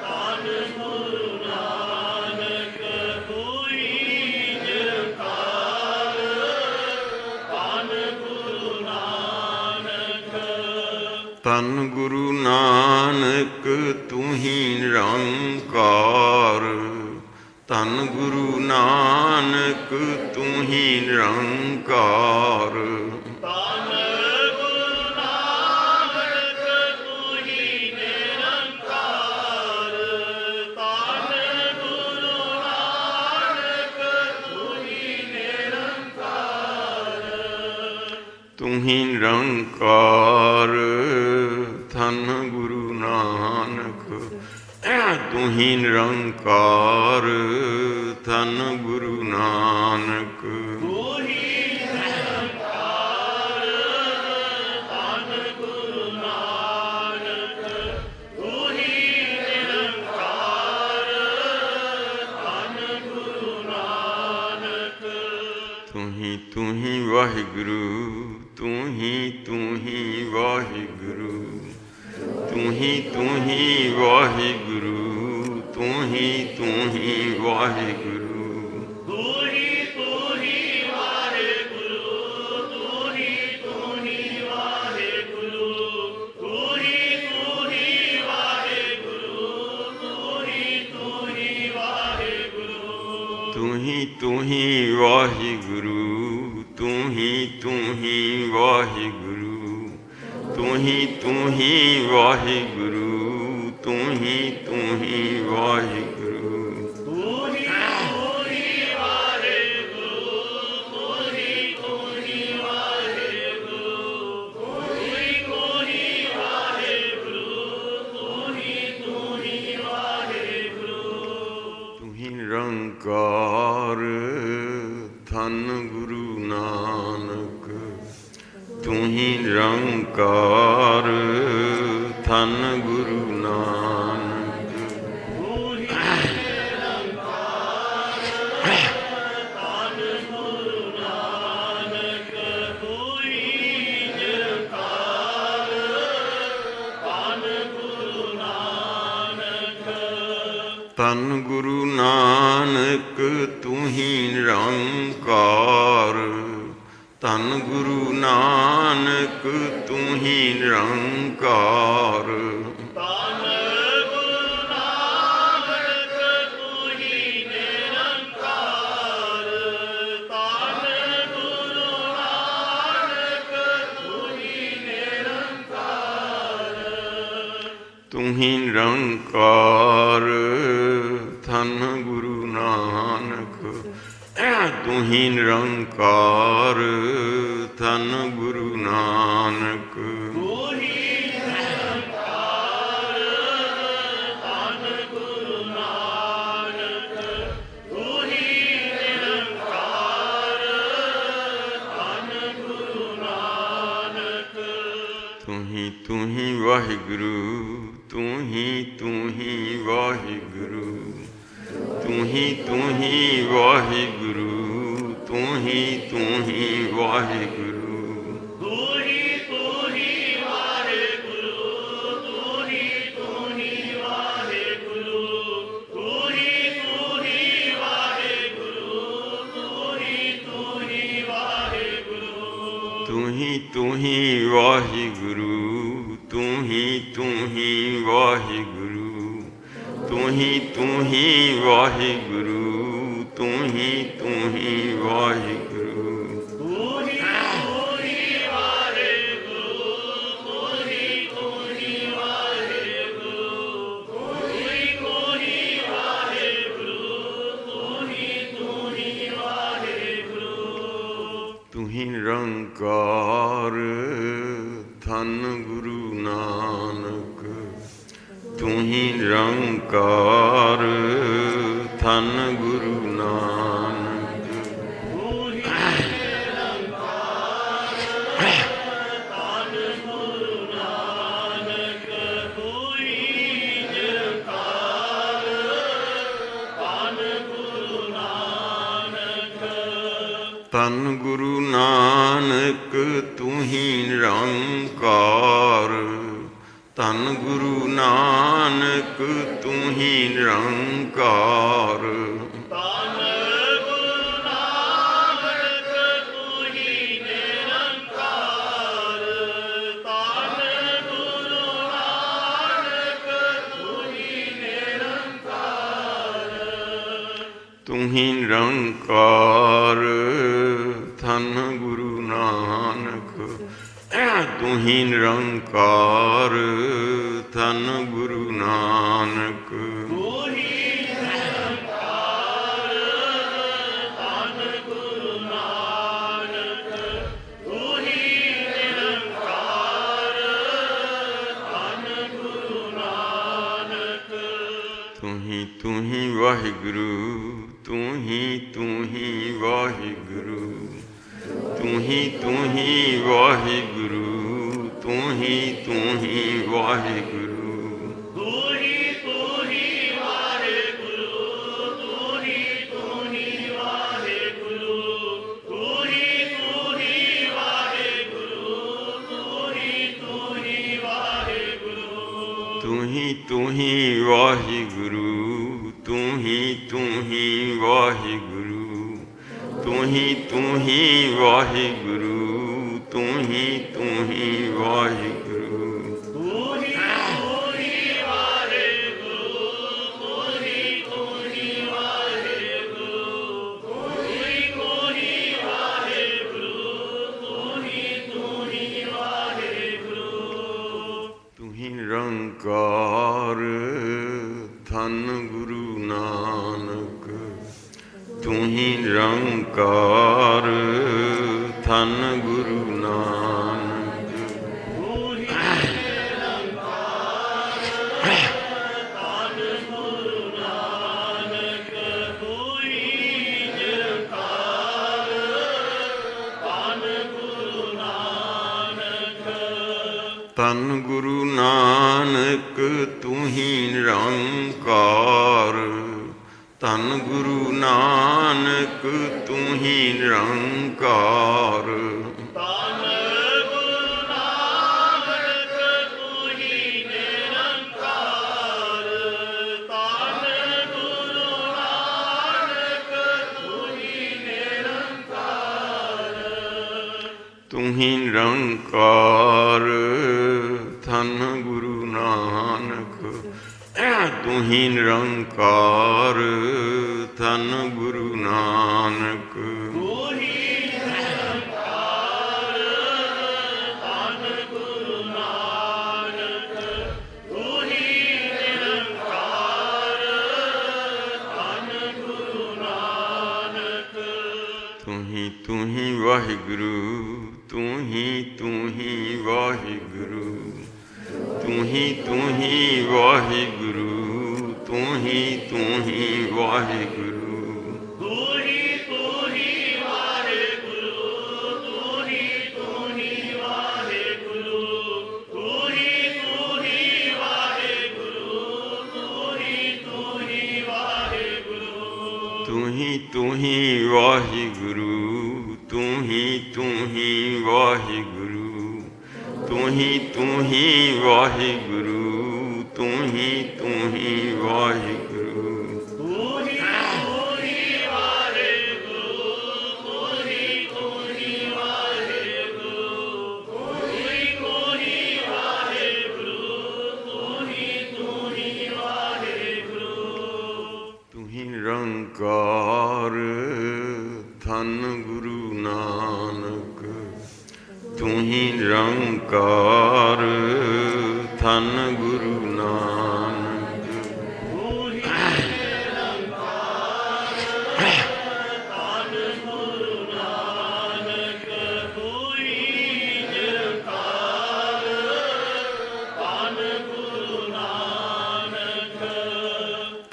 B: ਧੰਨ ਗੁਰੂ ਨਾਨਕ। ਤੂੰ ਹੀ ਨਿਰੰਕਾਰ ਧੰਨ ਗੁਰੂ ਨਾਨਕ।
A: ਧੰਨ ਗੁਰੂ ਨਾਨਕ ਤੂੰ ਹੀ ਨਿਰੰਕਾਰ ਧੰਨ ਗੁਰੂ ਨਾਨਕ ਤੂੰ ਹੀ ਨਿਰੰਕਾਰ।
B: ਧੰਨ ਗੁਰੂ ਨਾਨਕ ਤੂੰ ਹੀ ਨਿਰੰਕਾਰ। ਧੰਨ ਗੁਰੂ ਨਾਨਕ ਤੂੰ ਹੀ ਨਿਰੰਕਾਰ।
A: ਤੂੰ ਹੀ ਨਿਰੰਕਾਰ ਧੰਨ ਗੁਰੂ ਨਾਨਕ ਤੂੰ ਹੀ ਨਿਰੰਕਾਰ ਧੰਨ ਗੁਰੂ ਨਾਨਕ।
B: ਤੂੰ ਹੀ ਨਿਰੰਕਾਰ ਧੰਨ ਗੁਰੂ ਨਾਨਕ। ਤੂੰ ਹੀ ਨਿਰੰਕਾਰ ਧੰਨ ਗੁਰੂ ਨਾਨਕ।
A: ਤੂੰ ਹੀ ਵਾਹਿਗੁਰੂ ਤੂੰ ਹੀ ਵਾਹਿਗੁਰੂ ਤੂੰ ਹੀ ਵਾਹਿਗੁਰੂ ਤੂੰ ਹੀ ਵਾਹਿਗੁਰੂ।
B: ਤੂੰ ਹੀ ਵਾਹਿਗੁਰੂ। ਤੂੰ ਹੀ ਵਾਹਿਗੁਰੂ। ਤੂੰ ਹੀ ਵਾਹਿਗੁਰੂ। ਤੂੰ ਹੀ ਵਾਹਿਗੁਰੂ।
A: ਤੂੰ ਹੀ ਵਾਹਿਗੁਰੂ ਤੂੰ ਹੀ ਵਾਹਿਗੁਰੂ ਤੂੰ ਹੀ ਵਾਹਿਗੁਰੂ ਤੂੰ ਹੀ ਵਾਹਿਗੁਰੂ।
B: ਤੂੰ ਹੀ ਵਾਹਿਗੁਰੂ। ਤੂੰ ਹੀ ਵਾਹਿਗੁਰੂ। ਤੂੰ ਹੀ ਵਾਹਿਗੁਰੂ। ਤੂੰ ਹੀ ਵਾਹਿਗੁਰੂ।
A: ਤੂੰ ਹੀ ਨਿਰੰਕਾਰ ਧੰਨ ਗੁਰੂ ਨਾਨਕ ਤੂੰ ਹੀ ਨਿਰੰਕਾਰ ਧੰਨ ਗੁਰੂ ਨਾਨਕ।
B: ਤੂੰ ਹੀ ਨਿਰੰਕਾਰ ਧੰਨ ਗੁਰੂ ਨਾਨਕ। ਤੂੰ ਹੀ ਨਿਰੰਕਾਰ ਧੰਨ ਗੁਰੂ ਨਾਨਕ।
A: ਧੰਨ ਗੁਰੂ ਨਾਨਕ ਤੂੰ ਹੀ ਨਿਰੰਕਾਰ। ਧੰਨ ਗੁਰੂ ਨਾਨਕ ਤੂੰ ਹੀ ਨਿਰੰਕਾਰ।
B: ਧੰਨ ਗੁਰੂ ਨਾਨਕ ਤੂੰ ਹੀ ਨਿਰੰਕਾਰ। ਧੰਨ ਗੁਰੂ ਨਾਨਕ ਤੂੰ ਹੀ ਨਿਰੰਕਾਰ।
A: ਤੂੰ ਹੀ ਨਿਰੰਕਾਰ। ਧੰਨ ਗੁਰੂ ਨਾਨਕ ਤੂੰ ਹੀ ਨਿਰੰਕਾਰ। ਧੰਨ ਗੁਰੂ ਨਾਨਕ
B: ਤੂੰ ਹੀ ਨਿਰੰਕਾਰ। ਧੰਨ ਗੁਰੂ ਨਾਨਕ ਤੂੰ ਹੀ ਨਿਰੰਕਾਰ। ਧੰਨ ਗੁਰੂ ਨਾਨਕ
A: ਤੂੰ ਹੀ ਵਾਹਿਗੁਰੂ। ਤੂੰ ਹੀ ਵਾਹਿਗੁਰੂ। ਤੂੰ ਹੀ ਵਾਹਿਗੁਰੂ। ਤੂੰ ਹੀ ਵਾਹਿਗੁਰੂ।
B: ਤੂੰ ਹੀ ਵਾਹਿਗੁਰੂ। ਤੂੰ ਹੀ ਵਾਹਿਗੁਰੂ। ਤੂੰ ਹੀ ਵਾਹਿਗੁਰੂ। ਤੂੰ ਹੀ ਵਾਹਿਗੁਰੂ।
A: ਤੂੰ ਹੀ ਵਾਹਿਗੁਰੂ। ਤੂੰ ਹੀ ਵਾਹਿਗੁਰੂ। ਤੂੰ ਹੀ ਵਾਹਿਗੁਰੂ। ਤੂੰ ਹੀ ਵਾਹਿਗੁਰੂ।
B: ਤੂੰ ਹੀ ਵਾਹਿਗੁਰੂ। ਤੂੰ ਹੀ ਵਾਹਿਗੁਰੂ। ਤੂੰ ਹੀ ਵਾਹਿਗੁਰੂ। ਤੂੰ ਹੀ ਵਾਹਿਗੁਰੂ।
A: ਤੂੰ ਹੀ ਨਿਰੰਕਾਰ। ਧੰਨ ਗੁਰੂ ਨਾਨਕ ਤੂੰ ਹੀ ਨਿਰੰਕਾਰ। ਧੰਨ ਗੁਰੂ ਨਾਨਕ
B: ਤੂੰ ਹੀ ਨਿਰੰਕਾਰ। ਧੰਨ ਗੁਰੂ ਨਾਨਕ ਤੂੰ ਹੀ ਨਿਰੰਕਾਰ। ਧੰਨ ਗੁਰੂ ਨਾਨਕ
A: ਧੰਨ ਗੁਰੂ ਨਾਨਕ ਤੂੰ ਹੀ ਨਿਰੰਕਾਰ। ਧੰਨ ਗੁਰੂ ਨਾਨਕ ਤੂੰ ਹੀ ਨਿਰੰਕਾਰ।
B: ਧੰਨ ਗੁਰੂ ਨਾਨਕ ਤੂੰ ਹੀ ਨਿਰੰਕਾਰ। ਧੰਨ ਗੁਰੂ ਨਾਨਕ ਤੂੰ ਹੀ ਨਿਰੰਕਾਰ।
A: ਤੂੰ ਹੀ ਨਿਰੰਕਾਰ। ਧੰਨ ਗੁਰੂ ਨਾਨਕ ਤੂੰ ਹੀ ਨਿਰੰਕਾਰ। ਧੰਨ ਗੁਰੂ ਨਾਨਕ
B: ਤੂੰ ਹੀ ਨਿਰੰਕਾਰ। ਧੰਨ ਗੁਰੂ ਨਾਨਕ ਤੂੰ ਹੀ ਨਿਰੰਕਾਰ। ਧੰਨ ਗੁਰੂ ਨਾਨਕ
A: ਤੂੰ ਹੀ ਵਾਹਿਗੁਰੂ। ਤੂੰ ਹੀ ਵਾਹਿਗੁਰੂ। ਤੂੰ ਹੀ ਵਾਹਿਗੁਰੂ। ਤੂੰ ਹੀ ਵਾਹਿਗੁਰੂ।
B: ਤੂੰ ਹੀ ਵਾਹਿਗੁਰੂ। ਤੂੰ ਹੀ ਵਾਹਿਗੁਰੂ। ਤੂੰ ਹੀ ਵਾਹਿਗੁਰੂ। ਤੂੰ ਹੀ ਵਾਹਿਗੁਰੂ।
A: ਤੂੰ ਹੀ ਵਾਹਿਗੁਰੂ। ਤੂੰ ਹੀ ਵਾਹਿਗੁਰੂ। ਤੂੰ ਹੀ ਵਾਹਿਗੁਰੂ। ਤੂੰ ਹੀ ਵਾਹਿਗੁਰੂ।
B: ਤੂੰ ਹੀ ਵਾਹਿਗੁਰੂ। ਤੂੰ ਹੀ ਵਾਹਿਗੁਰੂ। ਤੂੰ ਹੀ ਵਾਹਿਗੁਰੂ। ਤੂੰ ਹੀ ਵਾਹਿਗੁਰੂ।
A: ਤੂੰ ਹੀ ਨਿਰੰਕਾਰ। ਧੰਨ ਗੁਰੂ ਨਾਨਕ ਤੂੰ ਹੀ ਨਿਰੰਕਾਰ। ਧੰਨ ਗੁਰੂ ਨਾਨਕ
B: ਤੂੰ ਹੀ ਨਿਰੰਕਾਰ। ਧੰਨ ਗੁਰੂ ਨਾਨਕ ਤੂੰ ਹੀ ਨਿਰੰਕਾਰ। ਧੰਨ ਗੁਰੂ ਨਾਨਕ
A: ਧੰਨ ਗੁਰੂ ਨਾਨਕ ਤੂੰ ਹੀ ਨਿਰੰਕਾਰ। ਧੰਨ ਗੁਰੂ ਨਾਨਕ ਤੂੰ ਹੀ ਨਿਰੰਕਾਰ।
B: ਧੰਨ ਗੁਰੂ ਨਾਨਕ ਤੂੰ ਹੀ ਨਿਰੰਕਾਰ। ਧੰਨ
A: ਤੂੰ ਹੀ ਨਿਰੰਕਾਰ ਧੰਨ ਗੁਰੂ ਨਾਨਕ ਤੂੰ ਹੀ ਨਿਰੰਕਾਰ ਧੰਨ ਗੁਰੂ ਨਾਨਕ ਤੂੰ ਹੀ ਵਾਹਿਗੁਰੂ ਤੂੰ ਹੀ ਵਾਹਿਗੁਰੂ ਤੂੰ ਹੀ ਵਾਹਿਗੁਰੂ ਤੂੰ ਹੀ ਵਾਹਿਗੁਰੂ ਤੂੰ ਹੀ ਵਾਹਿਗੁਰੂ ਤੂੰ ਹੀ ਵਾਹਿਗੁਰੂ ਤੂੰ ਹੀ ਵਾਹਿਗੁਰੂ ਤੂੰ ਹੀ ਵਾਹਿਗੁਰੂ ਨਿਰੰਕਾਰ ਧੰਨ ਗੁਰੂ ਨਾਨਕ ਤੂੰ ਹੀ ਨਿਰੰਕਾਰ ਧੰਨ ਗੁਰੂ ਨਾਨਕ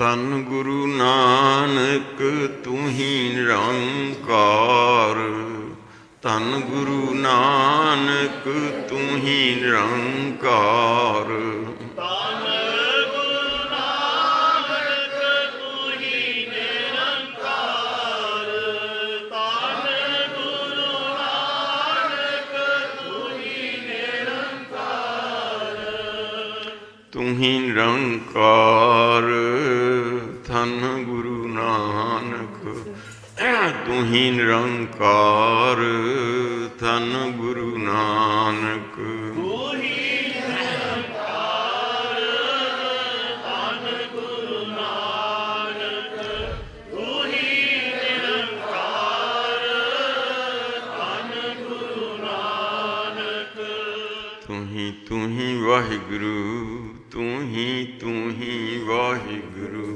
A: ਧੰਨ ਗੁਰੂ ਨਾਨਕ ਤੂੰ ਹੀ ਨਿਰੰਕਾਰ ਧੰਨ ਗੁਰੂ ਨਾਨਕ ਤੂੰ ਹੀ ਨਿਰੰਕਾਰ
B: ਧੰਨ ਗੁਰੂ ਨਾਨਕ ਤੂੰ ਹੀ ਨਿਰੰਕਾਰ ਧੰਨ ਗੁਰੂ ਨਾਨਕ ਤੂੰ ਹੀ ਨਿਰੰਕਾਰ
A: ਤੂੰ ਹੀ ਨਿਰੰਕਾਰ ਧੰਨ ਗੁਰੂ ਨਾਨਕ ਤੂੰ ਹੀ ਨਿਰੰਕਾਰ ਧੰਨ ਗੁਰੂ ਨਾਨਕ
B: ਤੂੰ ਹੀ ਨਿਰੰਕਾਰ ਧੰਨ ਗੁਰੂ ਨਾਨਕ ਤੂੰ ਹੀ ਨਿਰੰਕਾਰ ਧੰਨ ਗੁਰੂ ਨਾਨਕ
A: ਤੂੰ ਹੀ ਵਾਹਿਗੁਰੂ ਤੂੰ ਹੀ ਵਾਹਿਗੁਰੂ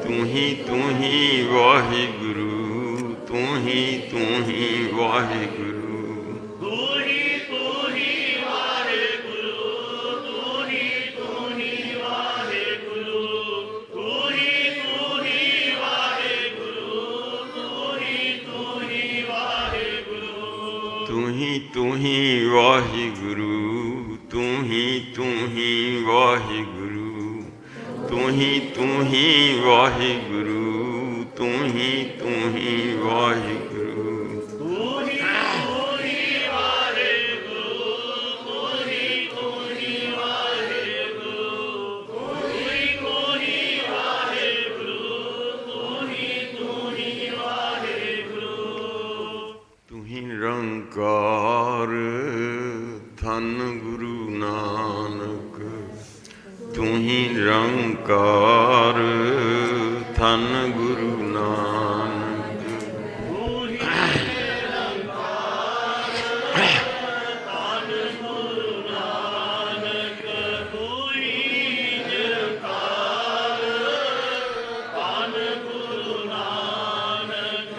A: ਤੂੰ ਹੀ ਵਾਹਿਗੁਰੂ ਤੂੰ ਹੀ ਵਾਹਿਗੁਰੂ
B: ਤੂੰ ਹੀ ਵਾਹਿਗੁਰੂ ਤੂੰ ਹੀ ਵਾਹਿਗੁਰੂ ਤੂੰ ਹੀ ਵਾਹਿਗੁਰੂ ਤੂੰ ਹੀ ਵਾਹਿਗੁਰੂ
A: ਤੂੰ ਹੀ ਵਾਹਿਗੁਰੂ ਤੂੰ ਹੀ ਵਾਹਿਗੁਰੂ ਤੂੰ ਹੀ ਵਾਹਿਗੁਰੂ ਤੂੰ ਹੀ ਵਾਹਿਗੁਰੂ
B: ਤੂੰ ਹੀ ਵਾਹਿਗੁਰੂ ਤੂੰ ਹੀ ਵਾਹਿਗੁਰੂ ਤੂੰ ਹੀ ਵਾਹਿਗੁਰੂ ਤੂੰ ਹੀ ਵਾਹਿਗੁਰੂ
A: ਤੂੰ ਹੀ ਨਿਰੰਕਾਰ ਧੰਨ ਗੁਰੂ ਨਾਨਕ ਤੂੰ ਹੀ ਨਿਰੰਕਾਰ ਧੰਨ ਗੁਰੂ ਨਾਨਕ
B: ਤੂੰ ਹੀ ਨਿਰੰਕਾਰ ਧੰਨ ਗੁਰੂ ਨਾਨਕ ਤੂੰ ਹੀ ਨਿਰੰਕਾਰ ਧੰਨ ਗੁਰੂ ਨਾਨਕ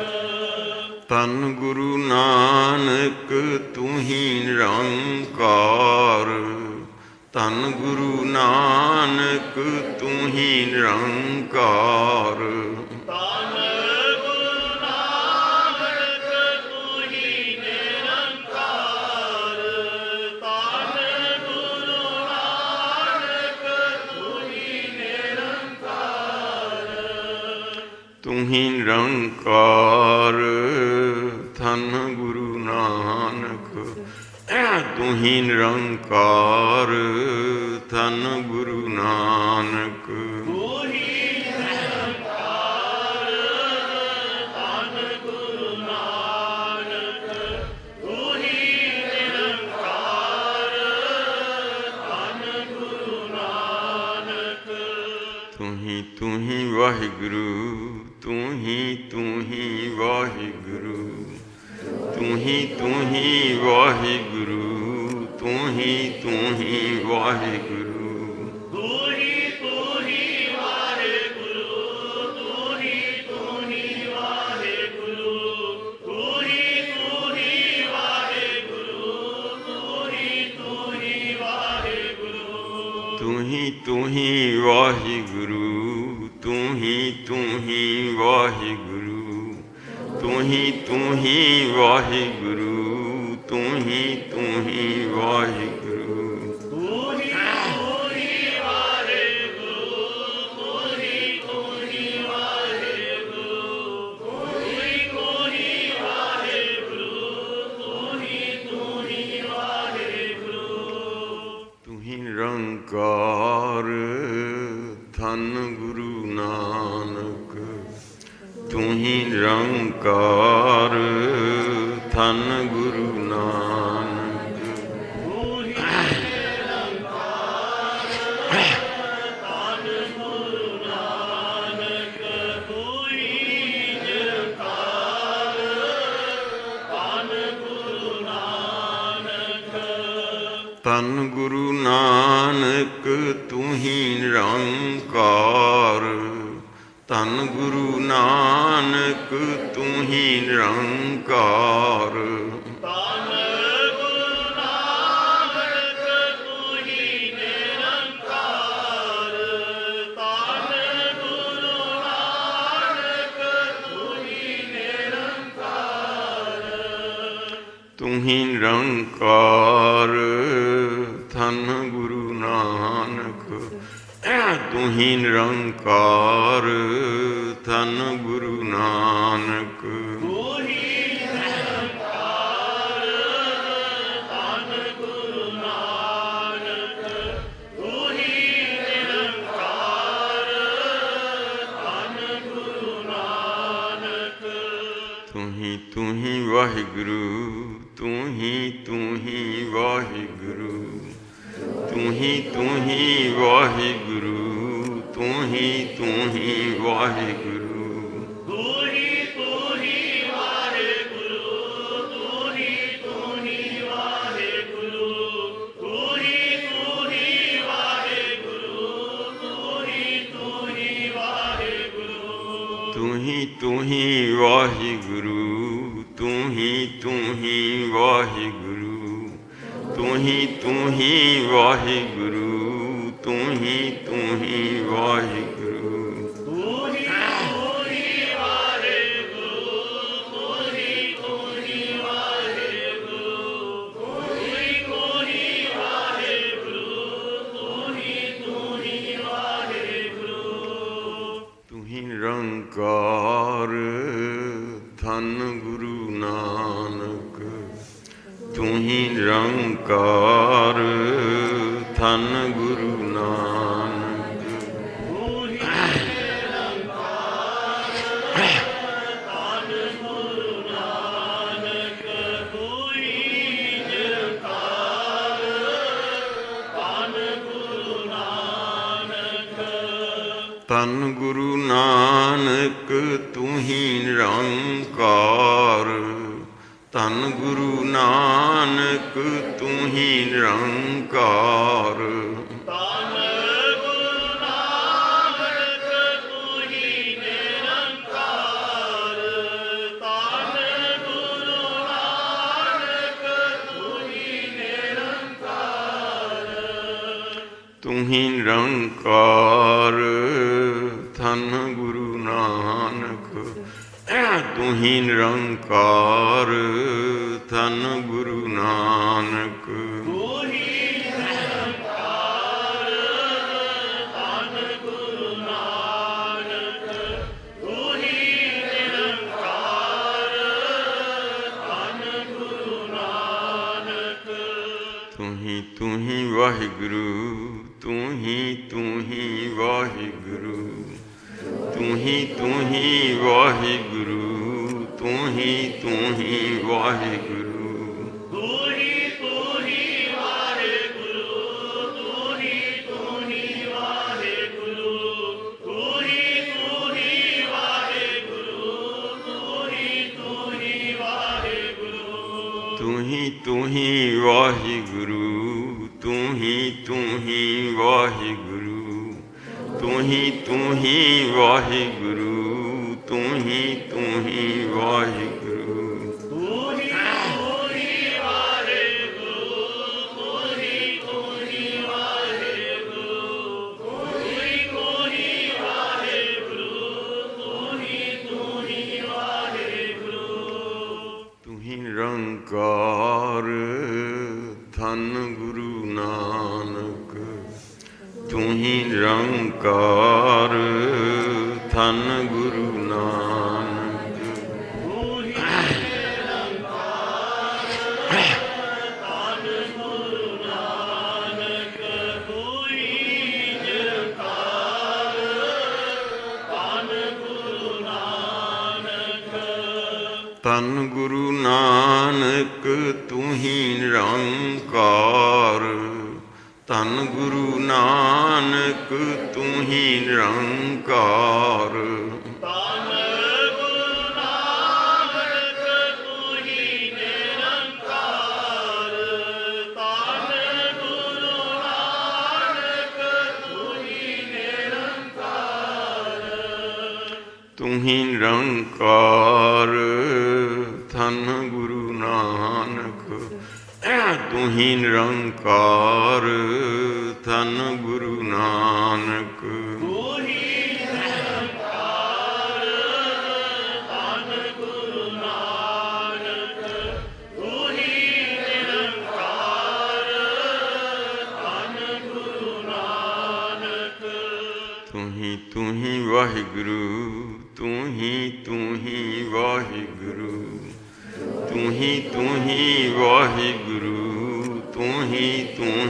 A: ਧੰਨ ਗੁਰੂ ਨਾਨਕ ਤੂੰ ਹੀ ਨਿਰੰਕਾਰ ਧੰਨ ਗੁਰੂ ਨਾਨਕ ਤੂੰ ਹੀ ਨਿਰੰਕਾਰ
B: ਧੰਨ ਗੁਰੂ ਨਾਨਕ ਤੂੰ ਹੀ ਨਿਰੰਕਾਰ ਧੰਨ ਗੁਰੂ ਨਾਨਕ ਤੂੰ ਹੀ ਨਿਰੰਕਾਰ
A: ਤੂੰ ਹੀ ਨਿਰੰਕਾਰ ਧੰਨ ਗੁਰੂ ਨਾਨਕ ਤੂੰ ਹੀ ਨਿਰੰਕਾਰ ਧੰਨ ਗੁਰੂ ਨਾਨਕ
B: ਤੂੰ ਹੀ ਨਿਰੰਕਾਰ ਧੰਨ ਗੁਰੂ ਨਾਨਕ ਤੂੰ ਹੀ
A: ਤੂੰ ਹੀ ਵਾਹਿਗੁਰੂ ਤੂੰ ਹੀ ਵਾਹਿਗੁਰੂ ਤੂੰ ਹੀ ਵਾਹਿਗੁਰੂ ਤੂੰ ਹੀ ਵਾਹਿਗੁਰੂ
B: ਤੂੰ ਹੀ ਵਾਹਿਗੁਰੂ ਤੂੰ ਹੀ ਵਾਹਿਗੁਰੂ ਤੂੰ ਹੀ ਵਾਹਿਗੁਰੂ ਤੂੰ ਹੀ ਵਾਹਿਗੁਰੂ
A: ਤੂੰ ਹੀ ਵਾਹਿਗੁਰੂ ਤੂੰ ਹੀ ਵਾਹਿਗੁਰੂ ਤੂੰ ਹੀ ਵਾਹਿਗੁਰੂ ਤੂੰ ਹੀ ਵਾਹਿਗੁਰੂ
B: ਤੂੰ ਹੀ
A: ਤੂੰ ਹੀ ਨਿਰੰਕਾਰ ਧੰਨ ਗੁਰੂ ਨਾਨਕ ਤੂੰ ਹੀ ਨਿਰੰਕਾਰ ਧੰਨ ਗੁਰੂ ਨਾਨਕ ਧੰਨ ਗੁਰੂ ਨਾਨਕ ਤੂੰ ਹੀ ਨਿਰੰਕਾਰ ਧੰਨ ਗੁਰੂ ਨਾਨਕ ਤੂੰ ਹੀ ਨਿਰੰਕਾਰ ਤੂੰ ਹੀ ਨਿਰੰਕਾਰ ਧੰਨ ਗੁਰੂ ਨਾਨਕ ਤੂੰ ਹੀ ਨਿਰੰਕਾਰ ਧੰਨ ਗੁਰੂ ਨਾਨਕ ਤੂੰ ਹੀ ਵਾਹਿਗੁਰੂ ਤੂੰ ਹੀ ਵਾਹਿਗੁਰੂ ਤੂੰ ਹੀ ਵਾਹਿਗੁਰੂ ਤੂੰ ਹੀ ਵਾਹਿਗੁਰੂ ਤੂੰ ਹੀ ਵਾਹਿਗੁਰੂ ਤੂੰ ਹੀ ਵਾਹਿਗੁਰੂ ਤੂੰ ਹੀ ਵਾਹਿਗੁਰੂ ਤੂੰ ਹੀ ਵਾਹਿਗੁਰੂ ਤੂੰ ਹੀ ਨਿਰੰਕਾਰ ਧੰਨ ਗੁਰੂ ਨਾਨਕ ਤੂੰ ਹੀ ਨਿਰੰਕਾਰ ਧੰਨ ਗੁਰੂ ਨਾਨਕ ਧੰਨ ਗੁਰੂ ਨਾਨਕ ਤੂੰ ਹੀ ਨਿਰੰਕਾਰ ਧੰਨ ਗੁਰੂ ਨਾਨਕ ਤੂੰ ਹੀ ਨਿਰੰਕਾਰ ਤੂੰ ਹੀ ਨਿਰੰਕਾਰ ਧੰਨ ਗੁਰੂ ਨਾਨਕ ਤੂੰ ਹੀ ਨਿਰੰਕਾਰ ਧੰਨ ਗੁਰੂ ਨਾਨਕ ਤੂੰ ਹੀ ਵਾਹਿਗੁਰੂ ਤੂੰ ਹੀ ਵਾਹਿਗੁਰੂ ਤੂੰ ਹੀ ਵਾਹਿਗੁਰੂ ਤੂੰ ਹੀ ਵਾਹਿਗੁਰੂ
B: ਤੂੰ ਹੀ ਵਾਹਿਗੁਰੂ ਤੂੰ ਹੀ ਵਾਹਿਗੁਰੂ
A: ਵਾਹਿਗੁਰੂ ਤੂੰ ਹੀ ਵਾਹਿਗੁਰੂ ਤੂੰ ਹੀ ਵਾਹਿਗੁਰੂ ਤੂੰ ਹੀ ਵਾਹਿਗੁਰੂ ਨਿਰੰਕਾਰ ਧੰਨ ਗੁਰੂ ਨਾਨਕ ਤੂੰ ਹੀ ਨਿਰੰਕਾਰ ਧੰਨ ਗੁਰੂ ਨਾਨਕ ਧੰਨ ਗੁਰੂ ਨਾਨਕ ਤੂੰ ਹੀ ਨਿਰੰਕਾਰ ਧੰਨ ਗੁਰੂ ਨਾਨਕ ਤੂੰ ਹੀ ਨਿਰੰਕਾਰ ਤੂੰ ਹੀ ਨਿਰੰਕਾਰ ਧੰਨ ਗੁਰੂ ਨਾਨਕ ਤੂੰ ਹੀ ਨਿਰੰਕਾਰ ਧੰਨ ਗੁਰੂ ਨਾਨਕ ਤੂੰ ਹੀ ਵਾਹਿਗੁਰੂ ਤੂੰ ਹੀ ਵਾਹਿਗੁਰੂ ਤੂੰ ਹੀ ਵਾਹਿਗੁਰੂ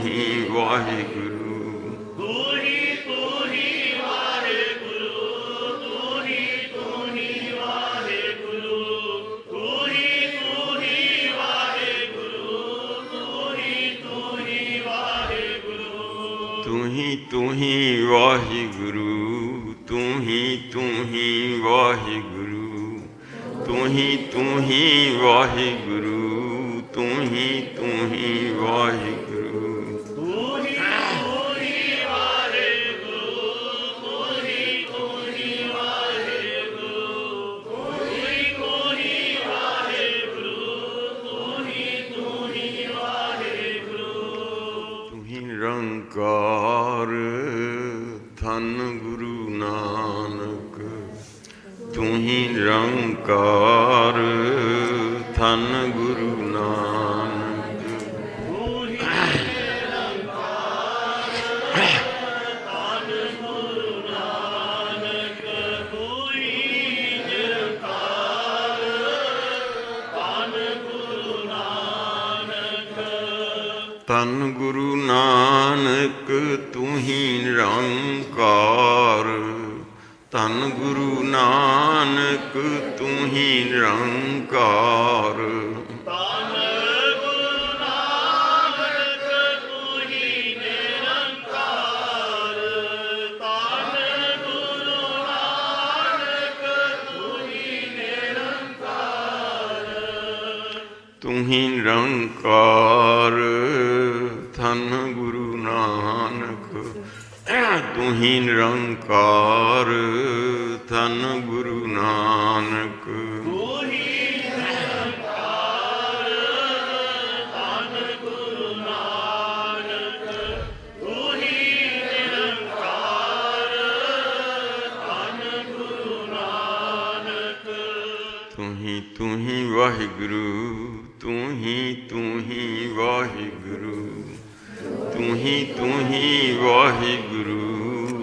A: ਤੂੰ ਹੀ ਵਾਹਿਗੁਰੂ ਤੂੰ ਹੀ ਵਾਹਿਗੁਰੂ ਤੂੰ ਹੀ ਵਾਹਿਗੁਰੂ ਤੂੰ ਹੀ ਵਾਹਿਗੁਰੂ ਤੂੰ ਹੀ ਵਾਹਿਗੁਰੂ ਨਿਰੰਕਾਰ ਧੰਨ ਗੁਰੂ ਨਾਨਕ ਤੂੰ ਹੀ ਨਿਰੰਕਾਰ ਧੰਨ ਗੁਰੂ ਨਾਨਕ ਧੰਨ ਗੁਰੂ ਨਾਨਕ ਤੂੰ ਹੀ ਨਿਰੰਕਾਰ ਧੰਨ ਗੁਰੂ ਨਾਨਕ ਤੂੰ ਹੀ ਨਿਰੰਕਾਰ ਤੂੰ ਹੀ ਨਿਰੰਕਾਰ ਧੰਨ ਗੁਰੂ ਨਾਨਕ ਤੂੰ ਹੀ ਨਿਰੰਕਾਰ ਧੰਨ ਗੁਰੂ ਨਾਨਕ ਤੂੰ ਹੀ ਵਾਹਿਗੁਰੂ ਤੂੰ ਹੀ ਵਾਹਿਗੁਰੂ ਤੂੰ ਹੀ ਵਾਹਿਗੁਰੂ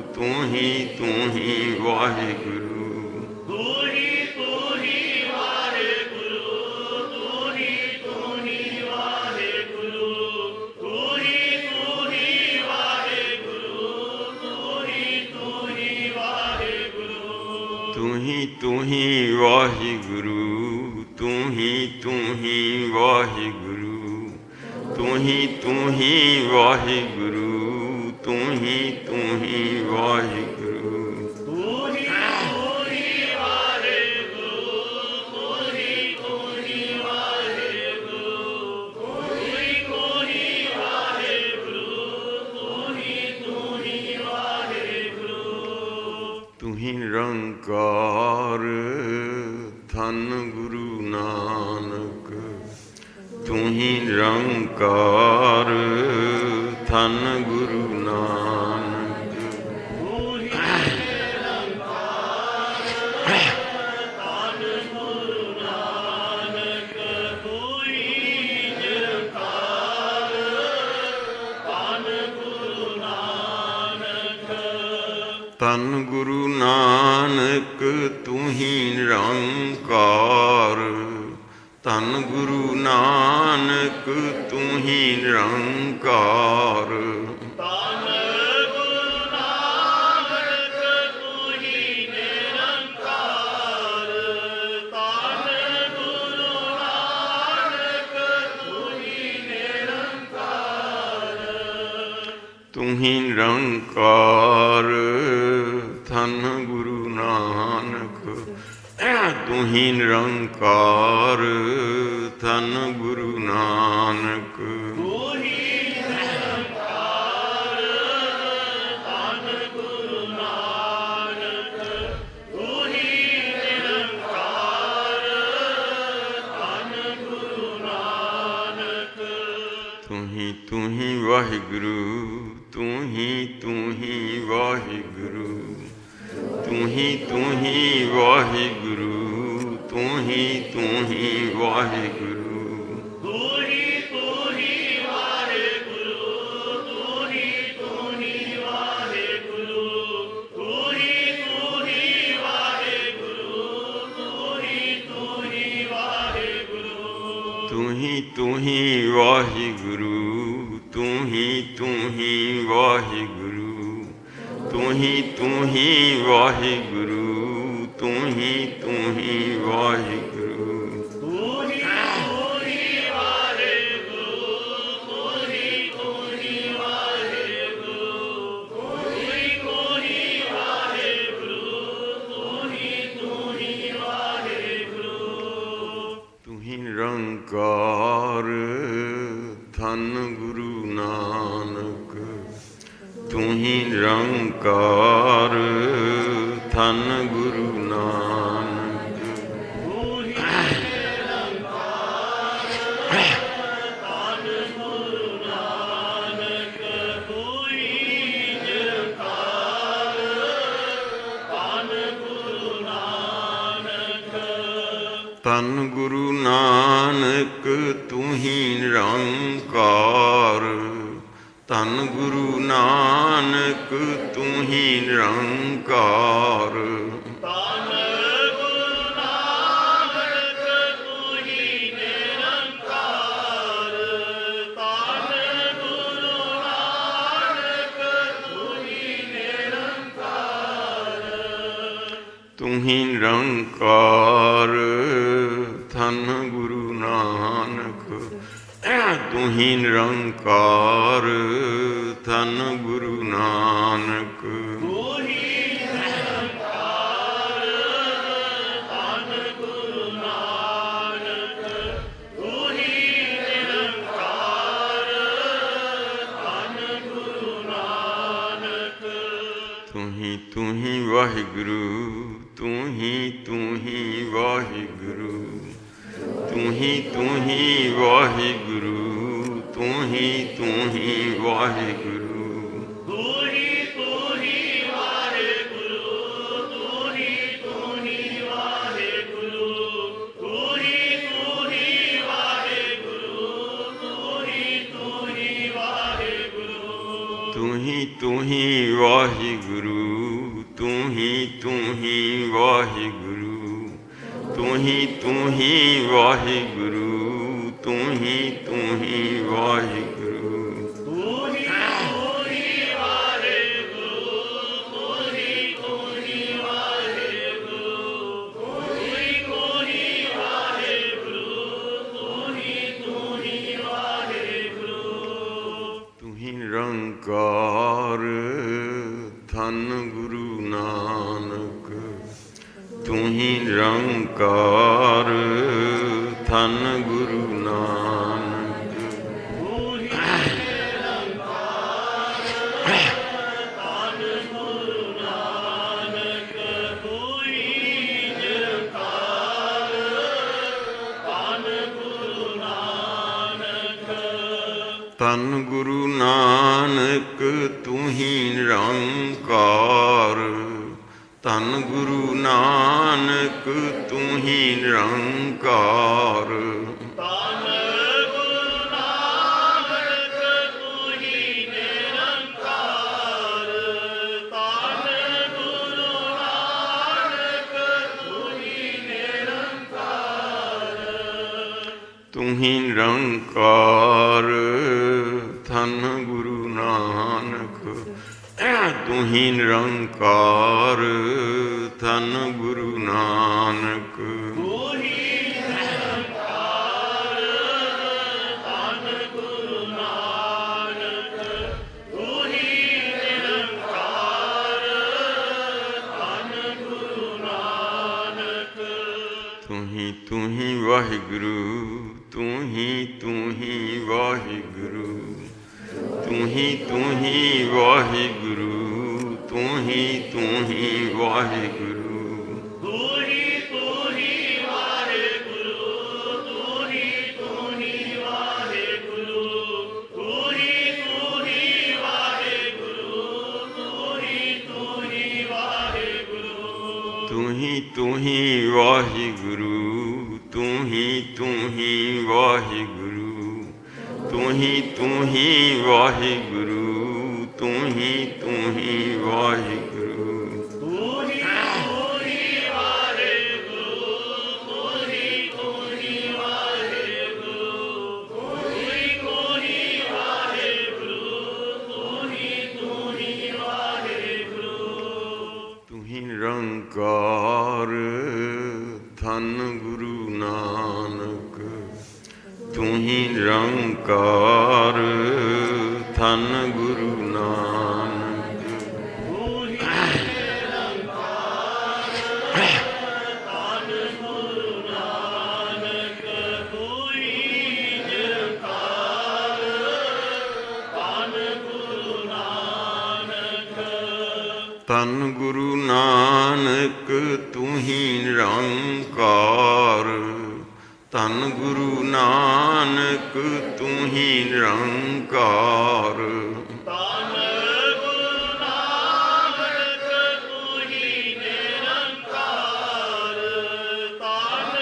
A: ਤੂੰ ਹੀ ਵਾਹਿਗੁਰੂ ਤੂੰ ਹੀ ਵਾਹਿਗੁਰੂ ਤੂੰ ਹੀ ਵਾਹਿਗੁਰੂ ਤੂੰ ਹੀ ਵਾਹਿਗੁਰੂ ਤੂੰ ਹੀ ਵਾਹਿਗੁਰੂ ਤੁਹੀਂ ਨਿਰੰਕਾਰ ਧੰਨ ਗੁਰੂ ਨਾਨਕ ਤੁਹੀਂ ਨਿਰੰਕਾਰ ਧੰਨ ਗੁਰੂ ਨਾਨਕ ਧੰਨ ਗੁਰੂ ਨਾਨਕ ਤੁਹੀਂ ਨਿਰੰਕਾਰ ਧੰਨ ਗੁਰੂ ਨਾਨਕ ਤੁਹੀਂ ਨਿਰੰਕਾਰ
B: ਧੰਨ ਗੁਰੂ ਨਾਨਕ ਤੁਹੀਂ ਨਿਰੰਕਾਰ ਧੰਨ ਗੁਰੂ ਨਾਨਕ ਤੁਹੀਂ ਨਿਰੰਕਾਰ
A: ਤੁਹੀਂ ਨਿਰੰਕਾਰ ਧੰਨ ਗੁਰੂ ਨਾਨਕ ਤੁਹੀਂ ਨਿਰੰਕਾਰ ਧੰਨ ਗੁਰੂ ਨਾਨਕ
B: ਤੁਹੀਂ ਨਿਰੰਕਾਰ ਧੰਨ ਗੁਰੂ ਨਾਨਕ ਤੁਹੀਂ ਨਿਰੰਕਾਰ ਧੰਨ ਗੁਰੂ ਨਾਨਕ
A: ਤੁਹੀਂ ਵਾਹਿਗੁਰੂ ਤੁਹੀਂ ਵਾਹਿਗੁਰੂ ਤੁਹੀਂ ਵਾਹਿਗੁਰੂ ਤੁਹੀਂ ਵਾਹਿਗੁਰੂ
B: ਤੁਹੀਂ ਵਾਹਿਗੁਰੂ ਤੁਹੀਂ ਵਾਹਿਗੁਰੂ ਤੁਹੀਂ ਵਾਹਿਗੁਰੂ ਤੁਹੀਂ ਵਾਹਿਗੁਰੂ
A: ਤੁਹੀਂ ਵਾਹਿਗੁਰੂ ਤੁਹੀਂ ਵਾਹਿਗੁਰੂ ਤੁਹੀਂ ਵਾਹਿਗੁਰੂ ਤੁਹੀਂ ਵਾਹਿਗੁਰੂ ਤੁਹੀਂ ਨਿਰੰਕਾਰ ਧੰਨ ਗੁਰੂ ਨਾਨਕ ਤੁਹੀਂ ਨਿਰੰਕਾਰ ਧੰਨ ਗੁਰੂ ਨਾਨਕ ਧੰਨ ਗੁਰੂ ਨਾਨਕ ਤੁਹੀਂ ਨਿਰੰਕਾਰ ਧੰਨ ਗੁਰੂ ਨਾਨਕ ਤੁਹੀਂ ਨਿਰੰਕਾਰ
B: ਧੰਨ ਗੁਰੂ ਨਾਨਕ ਤੁਹੀਂ ਨਿਰੰਕਾਰ ਧੰਨ ਗੁਰੂ ਨਾਨਕ ਤੁਹੀਂ ਨਿਰੰਕਾਰ
A: ਤੁਹੀਂ ਨਿਰੰਕਾਰ ਧੰਨ ਗੁਰੂ ਨਾਨਕ ਤੁਹੀਂ ਨਿਰੰਕਾਰ ਧੰਨ ਗੁਰੂ ਨਾਨਕ
B: ਤੁਹੀਂ ਨਿਰੰਕਾਰ ਧੰਨ ਗੁਰੂ ਨਾਨਕ ਤੁਹੀਂ ਨਿਰੰਕਾਰ ਧੰਨ ਗੁਰੂ ਨਾਨਕ
A: ਤੁਹੀਂ ਵਾਹਿਗੁਰੂ ਤੁਹੀਂ ਵਾਹਿਗੁਰੂ ਤੁਹੀਂ ਵਾਹਿਗੁਰੂ ਤੁਹੀਂ ਵਾਹਿਗੁਰੂ
B: ਤੁਹੀਂ ਵਾਹਿਗੁਰੂ ਤੁਹੀਂ ਵਾਹਿਗੁਰੂ ਤੁਹੀਂ ਵਾਹਿਗੁਰੂ ਤੁਹੀਂ ਵਾਹਿਗੁਰੂ
A: ਤੁਹੀਂ ਵਾਹਿਗੁਰੂ ਤੁਹੀਂ ਵਾਹਿਗੁਰੂ ਤੁਹੀਂ ਵਾਹਿਗੁਰੂ ਤੁਹੀਂ ਵਾਹਿਗੁਰੂ ਤੁਹੀਂ ਨਿਰੰਕਾਰ ਧੰਨ ਗੁਰੂ ਨਾਨਕ ਤੁਹੀਂ ਨਿਰੰਕਾਰ ਧੰਨ ਗੁਰੂ ਨਾਨਕ
B: ਧੰਨ ਗੁਰੂ ਨਾਨਕ
A: ਧੰਨ ਗੁਰੂ ਨਾਨਕ ਤੂੰ ਹੀ ਨਿਰੰਕਾਰ। ਧੰਨ ਗੁਰੂ ਨਾਨਕ ਤੂੰ ਹੀ ਨਿਰੰਕਾਰ।
B: ਧੰਨ ਗੁਰੂ ਨਾਨਕ ਤੂੰ ਹੀ ਨਿਰੰਕਾਰ। ਧੰਨ ਗੁਰੂ ਨਾਨਕ ਤੂੰ ਹੀ ਨਿਰੰਕਾਰ।
A: ਤੂੰ ਹੀ ਨਿਰੰਕਾਰ। ਧੰਨ ਗੁਰੂ ਨਾਨਕ ਤੂੰ ਹੀ ਨਿਰੰਕਾਰ। ਧੰਨ ਗੁਰੂ ਨਾਨਕ
B: ਤੂੰ ਹੀ ਨਿਰੰਕਾਰ। ਧੰਨ ਗੁਰੂ ਨਾਨਕ ਤੂੰ ਹੀ ਨਿਰੰਕਾਰ। ਧੰਨ ਗੁਰੂ ਨਾਨਕ
A: ਤੂੰ ਹੀ ਵਾਹਿਗੁਰੂ। ਤੂੰ ਹੀ ਵਾਹਿਗੁਰੂ। ਤੂੰ ਹੀ ਵਾਹਿਗੁਰੂ। ਤੂੰ ਹੀ ਵਾਹਿਗੁਰੂ।
B: ਤੂੰ ਹੀ ਵਾਹਿਗੁਰੂ। ਤੂੰ ਹੀ ਵਾਹਿਗੁਰੂ। ਤੂੰ ਹੀ ਵਾਹਿਗੁਰੂ। ਤੂੰ ਹੀ ਵਾਹਿਗੁਰੂ।
A: ਤੂੰ ਹੀ ਵਾਹਿਗੁਰੂ। ਤੂੰ ਹੀ ਵਾਹਿਗੁਰੂ। ਤੂੰ ਹੀ ਵਾਹਿਗੁਰੂ। ਤੂੰ ਹੀ ਵਾਹਿਗੁਰੂ।
B: ਤੂੰ ਹੀ ਵਾਹਿਗੁਰੂ। ਤੂੰ ਹੀ ਵਾਹਿਗੁਰੂ। ਤੂੰ ਹੀ ਵਾਹਿਗੁਰੂ। ਤੂੰ ਹੀ ਵਾਹਿਗੁਰੂ।
A: ਤੂੰ ਹੀ ਨਿਰੰਕਾਰ। ਧੰਨ ਗੁਰੂ ਨਾਨਕ ਤੂੰ ਹੀ ਨਿਰੰਕਾਰ। ਧੰਨ ਗੁਰੂ ਨਾਨਕ
B: ਤੂੰ ਹੀ ਨਿਰੰਕਾਰ। ਧੰਨ ਗੁਰੂ ਨਾਨਕ ਤੂੰ ਹੀ ਨਿਰੰਕਾਰ। ਧੰਨ ਗੁਰੂ ਨਾਨਕ
A: ਧੰਨ ਗੁਰੂ ਨਾਨਕ ਤੂੰ ਹੀ ਨਿਰੰਕਾਰ। ਧੰਨ ਗੁਰੂ ਨਾਨਕ ਤੂੰ ਹੀ ਨਿਰੰਕਾਰ।
B: ਧੰਨ ਗੁਰੂ ਨਾਨਕ ਤੂੰ ਹੀ ਨਿਰੰਕਾਰ। ਧੰਨ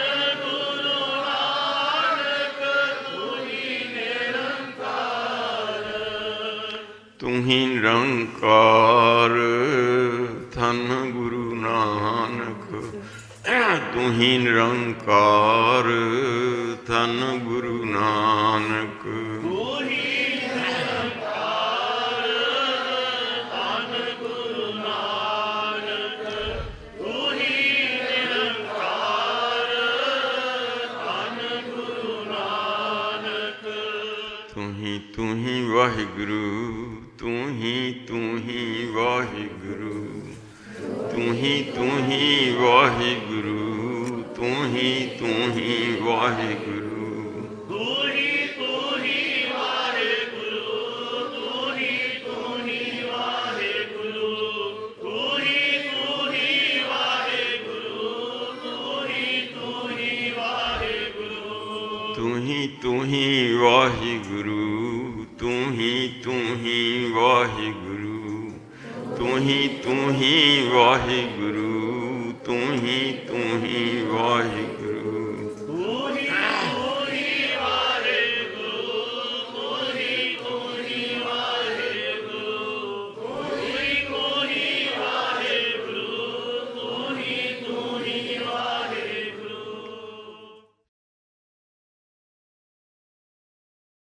B: ਗੁਰੂ ਨਾਨਕ ਤੂੰ ਹੀ ਨਿਰੰਕਾਰ।
A: ਤੂੰ ਹੀ ਨਿਰੰਕਾਰ। ਧੰਨ ਗੁਰੂ ਨਾਨਕ ਤੂੰ ਹੀ ਨਿਰੰਕਾਰ। ਧੰਨ ਗੁਰੂ ਨਾਨਕ
B: ਤੂੰ ਹੀ ਨਿਰੰਕਾਰ। ਧੰਨ ਗੁਰੂ ਨਾਨਕ ਤੂੰ ਹੀ ਨਿਰੰਕਾਰ। ਧੰਨ ਗੁਰੂ ਨਾਨਕ
A: ਤੂੰ ਹੀ ਵਾਹਿਗੁਰੂ। ਤੂੰ ਹੀ ਵਾਹਿਗੁਰੂ। ਤੂੰ ਹੀ ਵਾਹਿਗੁਰੂ। ਤੂੰ ਹੀ ਵਾਹਿਗੁਰੂ।
B: ਤੂੰ ਹੀ ਵਾਹਿਗੁਰੂ। ਤੂੰ ਹੀ ਵਾਹਿਗੁਰੂ। ਤੂੰ ਹੀ ਵਾਹਿਗੁਰੂ। ਤੂੰ ਹੀ ਵਾਹਿਗੁਰੂ।
A: ਤੂੰ ਹੀ ਵਾਹਿਗੁਰੂ। ਤੂੰ ਹੀ ਵਾਹਿਗੁਰੂ। ਤੂੰ ਹੀ ਵਾਹਿਗੁਰੂ। ਤੂੰ